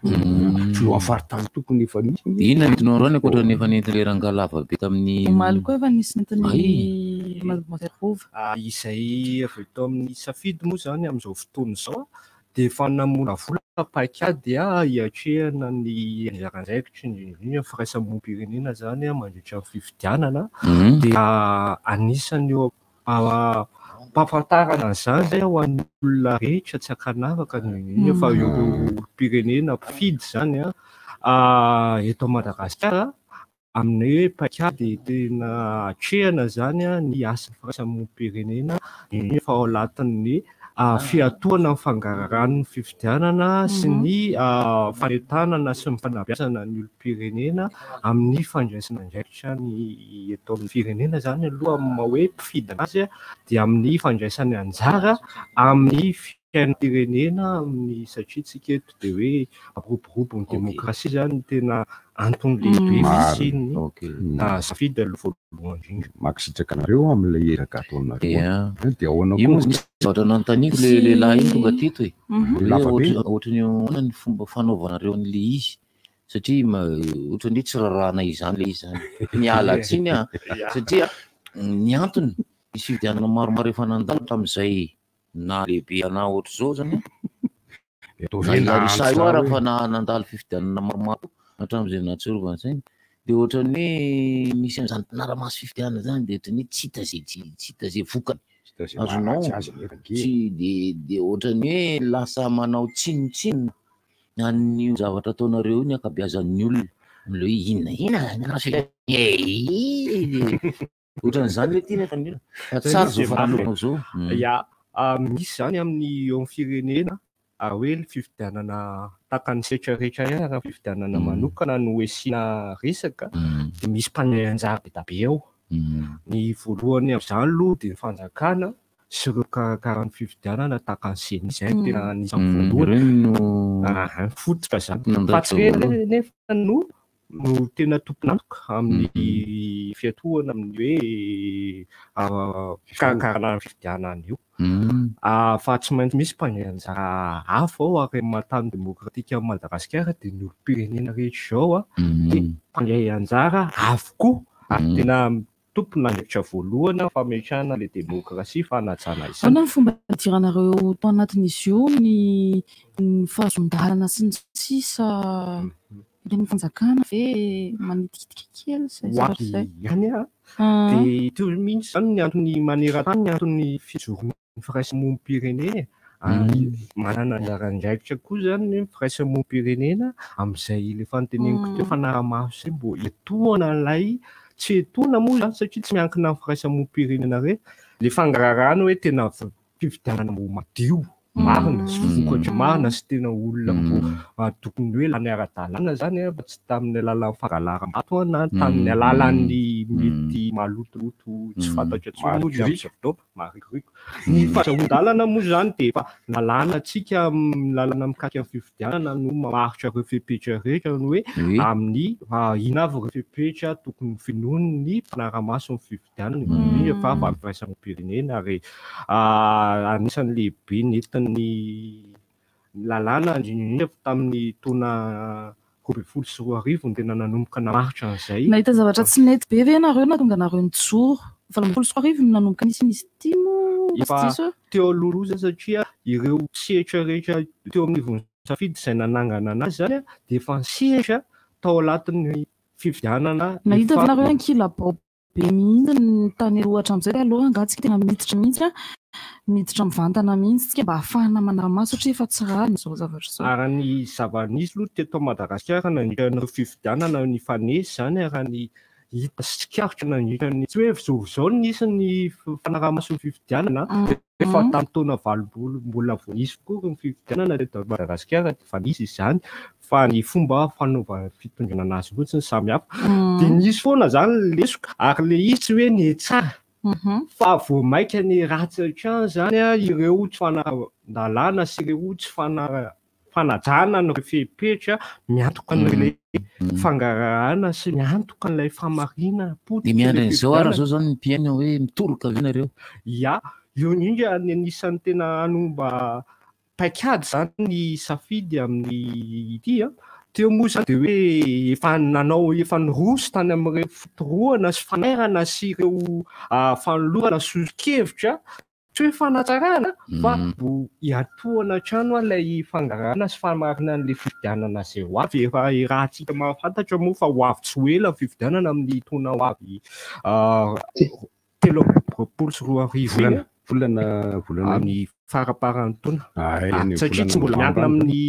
Filohan'ny faritra tany tokony efa misy. Inona nitinao rano ankoatran'ny efa nentin'le rangalava be tamin'ny omaly koa efa nisy nentin'ny Maserova. Izay avy eto amin'ny safidy moa zany amin'izao fotoana izao dia efa namola vola paikady hiatrehana ny anjaranjaikitry ny firaisamonim-pirenena zany mandritra ny fifidianana dia anisany eo mpahafantarana an'izany zay ho an'ny olona rehetra tsy akanavaka ny fa io olom-pirenena mpifidy zany eto Madagasikara amin'ny hoe paikady tena hatrehana zany ny asan'ny firaisamonim-pirenena efa ao anatin'ny fiatoana ny fangaraharahan'ny fifidianana sy ny fanentanana sy ny fanabeazana ny olom-pirenena amin'ny fandraisana andraikitra ny eto amin'ny firenena zany aloha amin'ny hoe mpifidy azy dia amin'ny fandraisany anjara amin'ny fiainam-pirenena amin'ny satria tsika eto dia hoe roborobony demokrasia zany tena antony lehibe fisiny safidy aloha voalohany indrindra. Makisitraka anareo amin'ilay eraka ataonareo dia ahoana koa zavatra nanontaniako le lehilahy iny tonga teto e ohatrany hoana ny fomba fanaovanareo an'le izy satria ohatrany hoe tsy rarahana izany le izy zany miala tsiny a satria ny antony misy fividianana maromaro efa nandalo tamin'izay na lehibe ana ohatr' zao zany narisa io raha fa nandalo fifidianana maromaro hatramin'izay nahatsiarovana zany dia ohatrany hoe misy an'izany mpianara-maso fifidianana zany dia ohatrany hoe tsy hita zay vokany azonao tsy dia ohatrany hoe lasa manao tsinontsino an'io zavatra ataonareo iny ankabeazan'ny olona am'le hoe inona ohatran'izany le tia nefa ny olona tsara zao faranao zao misy zany amin'ny eo amin'ny firenena hoe ny fifidianana takan'ny setra rehetra ihany raha fifidianana manokana no hoesiana resaka dia misy mpandray anjara be dabe ao. Ny voalohany amin'izany aloha dia ny fanjakana sy ireo karakara ny fifidianana takan'ny seny izay tena anisan'ny voalohany fototra zany fa tsy nefa no tena tompon'antoka amin'ny fiatohana amin'ny hoe karakarana ny fifidianana io. Fa tsy maintsy misy mpandray anjara hafa ao ary mahatany demokratika amin'ny Madagasikara dia ny olom-pirenena rehetra zao dia mpandray anjara avokoa ary tena tompona andraikitra voalohany fametrahana le demokrasia fanajana izany. Ahoana ny fomba idiranareo tao anatin'izy io ny fahazon-dalana sy ny sisa ireny fanjakana ve manitikitika kely zay ihany dia toy mihitsy zany ny antony maneran-tany ny antony fijoroan'ny firaisamonim-pirenena manana anjara-draikitra koa zany ny firaisamonim-pirenena amin'izay le fanoteneniko teo fanaraha-maso zay mbo etoana ilay tsy etona moa zany satria tsy miankina amin'ny firaisamoam-pirenena re le fangarahana hoe tena fifidianana mbo madio marina sy vokatra marina sy tena olona mbo tokony hoe lany ara-dalàna zany fa tsy tamin'ny alalan'ny fangalaram-bato na tamin'ny alalan'ny mety malotoloto tsy fantatra tsao marikoriko ny fahazahon-dalana moa zany de efa lalàna antsika lalàna mikasika amin'ny fifidianana no mamaritra ireo fepetra rehetra no hoe amin'ny ina avy ireo fepetra tokony finoany ny mpanara-maso amin'ny fifidianana indrindra fa avy firaisamoam-pirenena ary anisan'ny lehibe nentin'ny lalàna indrindra tamin'ny taona 2024 ny tena nanomboka namaritra an'izay. Nahita zavatra tsy nety be ve ianareo na tonga nareo nijoro 2024 no nanomboka nisy ty mo efa teo aloloza satria ireo sehatra rehetra teo amin'ny vony-safidy izay nanangana anazy zany dia efa nisehatra tao anatin'ny fifidianana. Nahita ve nareo ankilabao be mihitsy ny tany ohatra amin'izay aloha angatsika tena miditra mihitsy miditra mivantana mihitsy tsika mba ahafahana manara-maso satria efa tsy rariny izao zavatra izao. Ary ny zava-nisy aloha teto Madagasikara nandritran'ireo fifidianana ny fanesy zany ary ny hita sy tsikarotra nandritran'ny tsy hoe zao nisy ny fanara-maso ny fifidianana efa tamin'ny taona 80 mbola vao nisy koa ny fifidianana teto Madagasikara fa nisy izany fa ny fomba fanaovana fitondrana anazy fotsiny samy hafa dia nisy foana zany lesoka ary le izy tsy hoe ny tsara fa vao maika ny ratsy hatrany zany ireo tsy fanara-dalàna sy ireo tsy fanajana ny fepetra miantoka n'ilay fangarahana sy miantoka n'ilay famarina dia miandry an'izao ary zao zany mpiaina hoe mitoroka ve nareo? Ia, io indrindra ny anisan'ny tena anomba paikady zany ny safidy amin'ny ity teo moa zany dia hoe efa nanao efa niroso tany amin'ireo fitoroana sy fanairana sy ireo fanolorana sozokevitra tsy hoe fanatsarana fa hiatohana trano ilay fangarahana sy famarina n'ilay fifidianana izay ho avy efa raha antsika mahafantatra moa fa ho avy tsy ho ela ny fifidianana amin'ny taona ho avy 2024 volana amin'ny faraparan'ny taona satria tsy mbola miankina amin'ny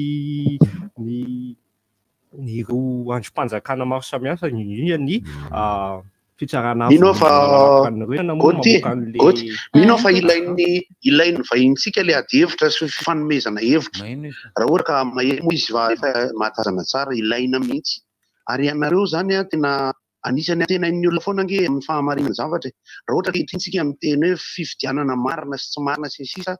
ireo androm-panjakana maro samihafa indrindra ny fitsarana mino fa ilainy vahintsika le ady hevitra sy fanomezana hevitra raha ohatra ka maheno izy mahatazana tsara ilaina mihitsy ary ianareo zany tena anisany tena ny olona foana ange amin'ny fahamarinana zavatra raha ohatra kehitritsika miteny hoe fifidianana marina sy tsy marina sy sisa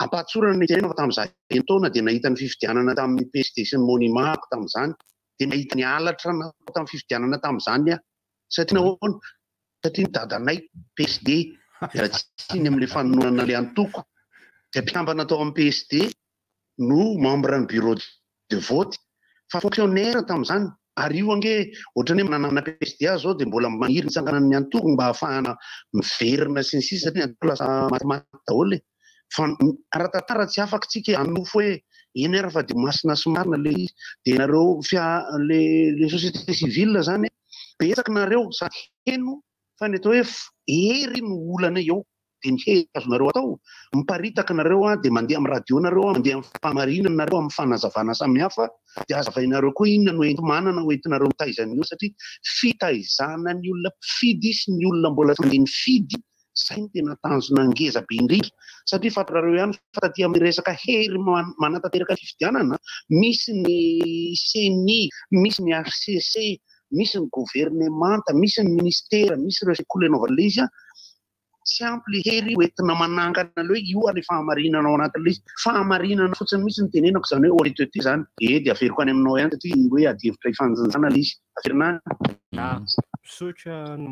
ampatsorana ny tenena fa tamin'izay taona dia nahita ny fifidianana tamin'ny PSD sy ny monimako tamin'izany dia nahita ny alatra tamin'ny fifidianana tamin'izany satria nahoana satria ny dadanay PSD ratsiny amin'ilay fanononana le antoko dia mpiambana tao amin'ny PSD no membre ny bureau de vote fa fonctionnaire tamin'izany ary io ange ohatrany hoe mananana PSD zao dia mbola maniry nitsanganany antoko mba ahafahana miverina sy ny sisa satria antoko lasa matimaty daholo fa ara-tantara tsy afaka tsika hanofo hoe eny ara fa dia masina sy marina le izy dia nareo le société civile zany betsaka nareo sady heno fa ny atao hoe hery no olana eo dia ny hery azonareo atao miparitaka nareo dia mandeha amin'ny radio nareo mandeha amin'ny fahamarinana nareo amin'ny fanazavana samihafa dia azavainareo koa inona no enti-manana ho entinareo mitaizana io satria fitaizana ny olona mpifidy sy ny olona mbola tsy mandeha mifidy zay ny tena tanjona ngeza be indrindra satria fantarareo ihany fataty amin'ny resaka hery manatanteraka fifidianana misy ny CENI misy ny HCC misy ny gouvernemanta misy ny ministera misy ireo sekoly anaovana le izy tsy ampy le hery hoentina manangana le hoe io ary fahamarinana ao anatin'le izy fahamarinana fotsiny misy ny tenenako zany hoe honnêteté zany dia averiko any aminao ihany satria hoe adihevitra ifanjanjana le izy averinany misaotra ny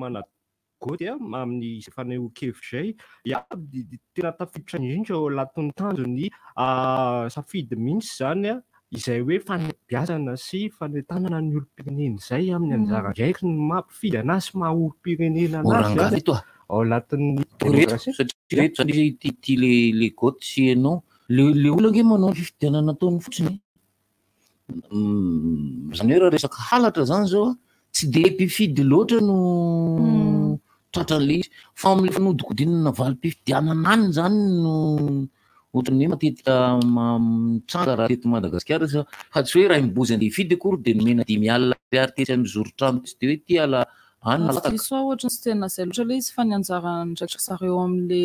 goty amin'ny fanehoan-kevitra izay tena tafiditra indrindra ao anatin'ny tanjony safidy mihitsy zany izay hoe fanabeazana sy fanentanana ny olom-pirenena izay amin'ny anjara ndraiky ny mampifidy anazy sy maha olom-pirenena anazy ao anatin'ny rehetra ity le goty sy ianao le olona nge manao fifidianana ataony fotsiny zany hoe raha resaka halatra zany zao tsy dia mpifidy loatra no tratran'le izy fa amin'le fanodikodinana valim-pifidianana any zany no ohatrany hoe matetika mitsanga raha teto Madagasikara fa tsy hoe raha mibozy andeha hifidy akory dia nomena 10 alina ary tesy amin'ny zoro-trano tsy dia hoe ty ala iso ohatra ny sy tena zay loatra le izy fa ny anjara ndraiky zareo am'le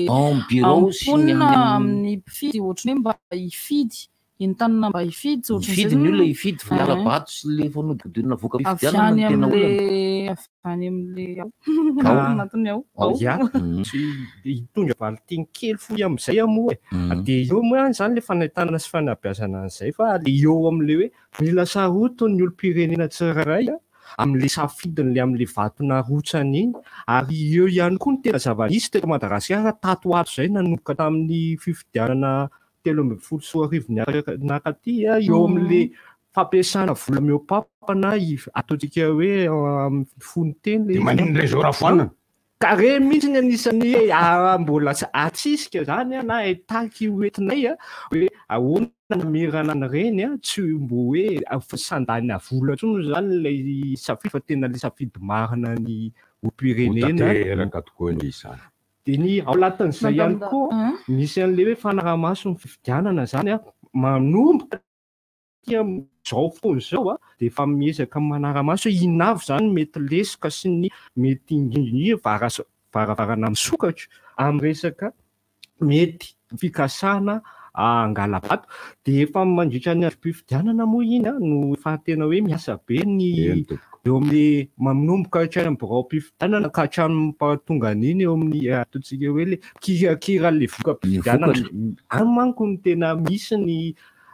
bureau sy amponina amin'ny mpifidy ohatra hoe mba hifidy entanana mba hifidy ifidy ny olona hifidy fiara-bato sy le fanodidina voka avy any am'le anatiny ao sy hitondra valitiny kely foy am'izay amoa dia eo moa zany le fanahitana sy fanabeazana an'izay fa le eo am'le hoe mila sarotony ny olom-pirenena tsirairay am'le safidin'le am'le vatona rotsany iny ary eo ihany koa ny tena zava-misy teto Madagasikara tato ato zay nanomboka tamin'ny fifidianana 13 nakaty eo am'le fampiasana vola miopapana ataontsika hoe fony teny manindray zao rafoanana kare mihitsy ny anisany mbola atsisika zany na etaky hoentinay hoe ahoana namerana an'ireny tsy mbo hoe sandana vola tsony zany lay safidy fa tena le safidy marina ny olom-pirenena katokonyizany dia ny ao latin'izay ihany koa misy an'le hoe fanaraha-maso ny fifidianana zany manomboka zao foana zao dia efa miezaka manara-maso hoe inavy zany mety lesoka sy ny mety indrindra varavarana misokatra amin'ny resaka mety fikasana angala-bato dia efa mandritra ny azo mpifidianana moa iny no efa tena hoe miasa be ny eo amin'ny manomboka hatrany amin'ny birao mpifidianana ka hatramin'ny mpahatonga an'iny eo amin'ny ataontsika hoe le kirakira le voka mpifidianana any manko ny tena misy ny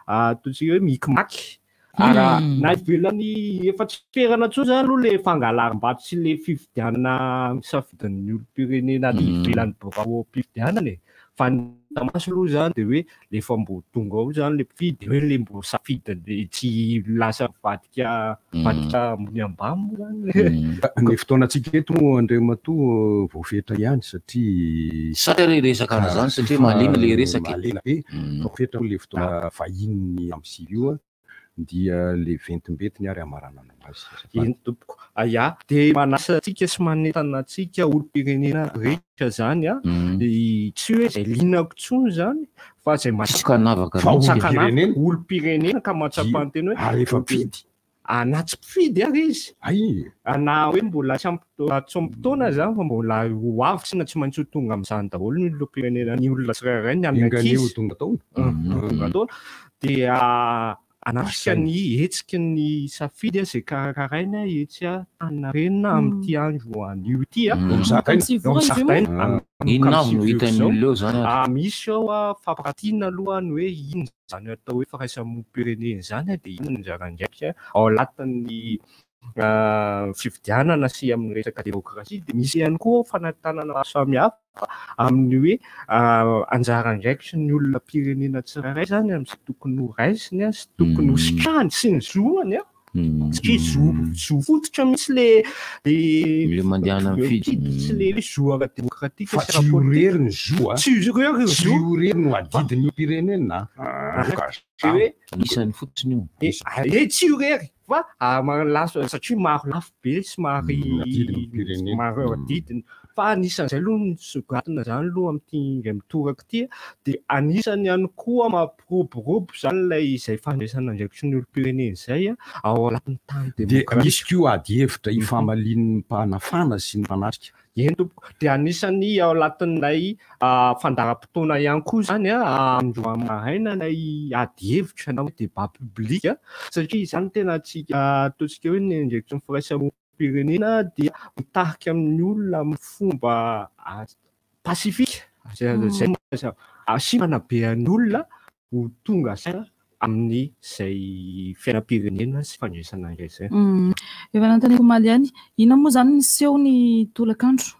ataontsika hoe mikimaky na ivelany efa tsy toerana tsony zany aloha le fangalarim-bato sy le fifidianana safidin'ny olom-pirenena ivelan'ny birao mpifidianana fa ny tamaso aloha zany dia hoe lefa mbo tonga ao zany le mpifidy hoe le mbo safidiny tsy lasa vadika mony ambamo zany ny fotoanantsika eto Andriamatoa voafetra ihany satria sary resaka an'izany satria malina le resaka malina be voafetra le fotoana vahiny amin'ny sivy io dia le ventim-bety ny ary amarana anazy iny tompoko ia dia manasa antsika sy manentana antsika olom-pirenena rehetra zany tsy hoe zay linako tsony zany fa zay matsakanavaka olom-pirenena ka mahatsapa ny teny hoe rehefa mpifidy anaty mpifidy ary izy na hoe mbola tsy ampitaona zany fa mbola ho avy na tsy maintsy ho tonga amin'izany daholo ny olom-pirenena ny olona tsirairay ny amin'ny ankizy tonga taona dia anatrika ny hetsiky ny safidy zay karakaraina etsy tanina renina amin'ity andro anio ity misy ao fampiratiana alohany hoe ino zany atao hoe firaisamonim-pirenena zany dia ino ny zarandraiky ao latin'ny fifidianana sy amin'ny resaka demokrasia dia misy ihany koa fanantanana maro samihafa amin'ny hoe anjara ndraiky sy ny olona pirenena tsirairay zany amin'izay tokony ho raisiny sy tokony ho sitrahany sy ny zoany satria zo fototra misy le mandehana mifidy sy le zo ara-demokratika tsy horery ny zo tsy horery no adidiny pirenena isan'ny fotsiny io tsy horery fa satria maro lafo be sy maro adidiny fa anisan'izay aloha ny sogatina zany aloha amin'ity indray mitoraka ity dia anisany ihany koa mampiroborobo zany lay izay fandraisana ndraiky sy ny olom-pirenena izay ao anatin'ny tany dia misy ko ady hevitra ifamalin'ny mpanafana sy ny manatrika eny tompoko dia anisany ao anatin'ilay fandaharam-potoana ihany koa zany andro maraina lay ady hevitra na hoe débat public satria izany tena ataontsika hoe ny ndraiky sy ny firaisamonim-pirenena dia mitarika amin'ny olona amin'ny fomba pasifika zay sy manabean'ny olona ho tonga saina amin'ny zay fiainam-pirenena sy fandraisana indray zay efa nanontaniako maly ihany ina moa zany niseho ny tolakandro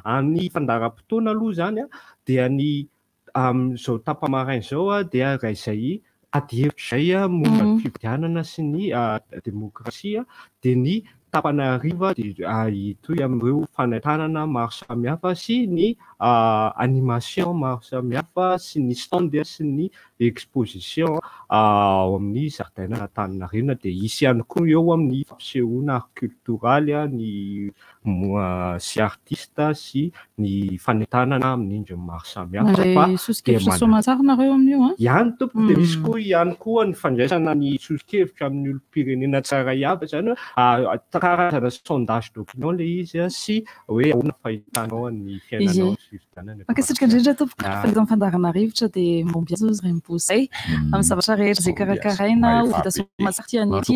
amin'ny fandaharam-potoana aloha zany dia ny amin'izao tapamaraina zao dia raha izay ady hevitra zay momba ny fifidianana sy ny demokrasia dia ny tapana hariva dia itoy amin'ireo fanantanana maro samihafa sy ny animation maro samihafa sy ny stand sy ny exposition ao amin'ny zaridaina Antaninarenina dia isy ihany koa eo amin'ny fampisehoana culturaly ny sy artista sy ny fanentanana amin'indro maro Mandray sosokevitra soa tsara nareo amin'io ihany tompo dia misy koa ihany koa ny fandraisana ny sosokevitra amin'ny olom-pirenena tsara iaby zany karazana sondage d'opinion le izy sy hoe ahoana fahitanao ny fiainanao sy fividianana. Mankasitraka indrindra tompoka fahita mifandarana rivotra dia mombiazo izy rembosay amin'ny zavatra rehetra izay karakaraina ho vita somatsara tian'ity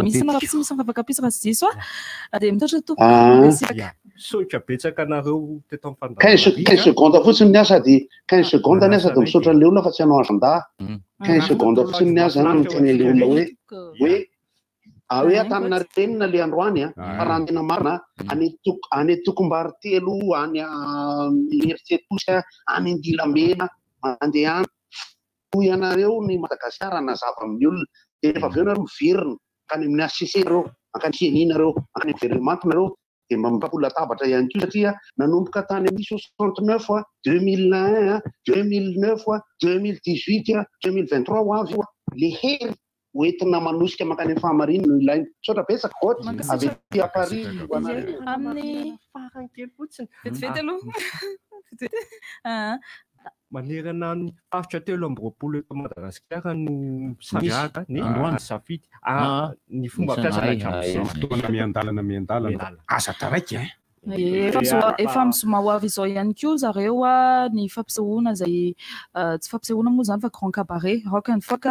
misy na raha misy mifapakapisy raha tsy diso dia mitotra tompoka sotra betsaka anareo teto amin'ny 15 secondes fotsiny ny asa dia 15 secondes ny asa dia misotra an'ilay olona fa tsy hanao agenda 15 secondes fotsiny ny asa zany miteny ilay olona hoe atanina renina le androany fa raha tena marina any tokom-bary telo any eritseposy any Indilamena mandeha any hoy anareo ny Madagasikara nazava amin'ny olona dia rehefa avy eo nareo miverina akany amin'ny ACC-reo akany fianinareo akany gouvernementinareo dia mba mipapola tabatra ihany koa satria nanomboka tany amin'ny 69 2001 2009 2018 2023 ho avy le hery hoentina manosika makany amin'ny fahamarinana no ilaina sotra betsaka koty avy ety à Paris amin'ny farankely fotsiny vetivety aloha manerana ny faritra 3 eto Madagasikara no sandraka ny androany safidy ny fomba fiasana fotoana miandalana asa taraiky efa misoma ho avy izao ihany koa zareo ny fampisehoana izay tsy fampisehoana moa zany fa grand cabaret rock and folk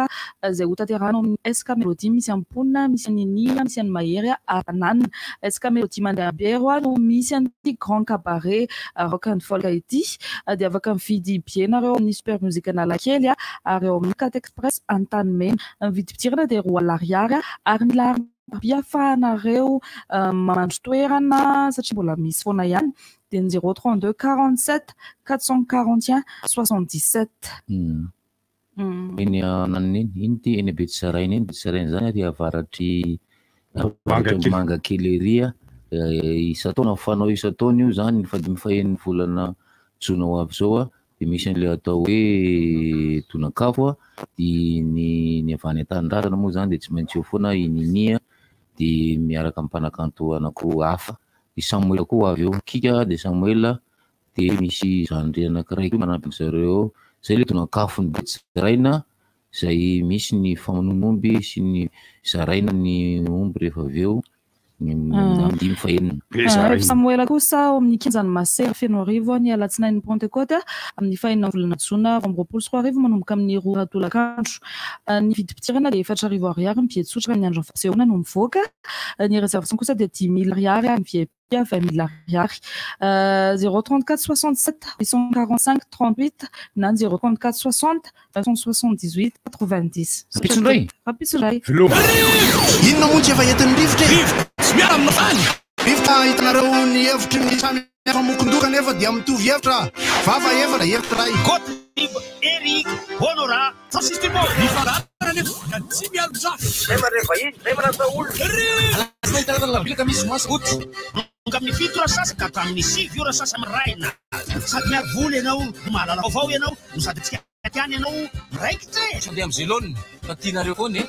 izay ho tanterahana amin'ny SK Mélodie misy Ampona misy Nina misy any Mahery Aranana SK Mélodie Mandehabero no misy an'ity grand cabaret rock and folk ity dia afaka mividy bien nareo amin'ny super musique Analakely ary eo amin'ny 4 Express Antanimena mividy pitirana dia 2 ariary ary ny lahary ahafahanareo mandro toerana satria mbola misy foana ihany dia 032 47 441 77 eny ananiny iny ty eny Betsaraina eny Betsaraina zany dia avaratry Mangakely isataona fanao isataona io zany fa mifahen'ny volana jona ho avy zao dia misy an'ilay atao hoe tonakafo dia ny avany an-tanindrazana moa zany dia tsy maintsy eo foana ininia dia miaraka amin'ny mpanakanto anako hafa i Samuel koa avy eo kika dia Samuel dia misy zandry anankiray koa manampy zareo zay le tonakafo ny Betsaraina zay misy ny famonomomby sy ny zaraina ny omby rehefa avy eo amin'ny fahenina Samuel kosa amin'ny 15 Masera feno arivo ny alatsinainy Pentecôte amin'ny fahenina volana jona 2023 manomboka amin'ny 2 tolakandro ny vidy pitirana dia 4 ariary mipietsotra amin'ny andro fampisehoana no mivoaka ny réservation kosa dia 10 000 ariary ny VIP 20 000 ariary 034 67 845 38 na 034 60 278 90 rapisondray inona moa tsy efa entin'ny rivotra miara amin'ny mafany rivotra hitanareo ny hevitry ny samy hafa mokondoka nefa dia mitovy hevitra vava evatra hevitra ray Gottlieb Eric Honora Francis Thibault nifarana nefa tsy mialo zafy zay mareva iny zay marasa olona hitanareo bilaka misy moasy goty ka amin'ny 7 ora sasa ka hatramin'ny 6 ora sasa miraina sady miaro voly ianao mahalala vaovao ianao no sady tsika tiany ianao miraikitra sady amin'izay lôniny fa tianareo foana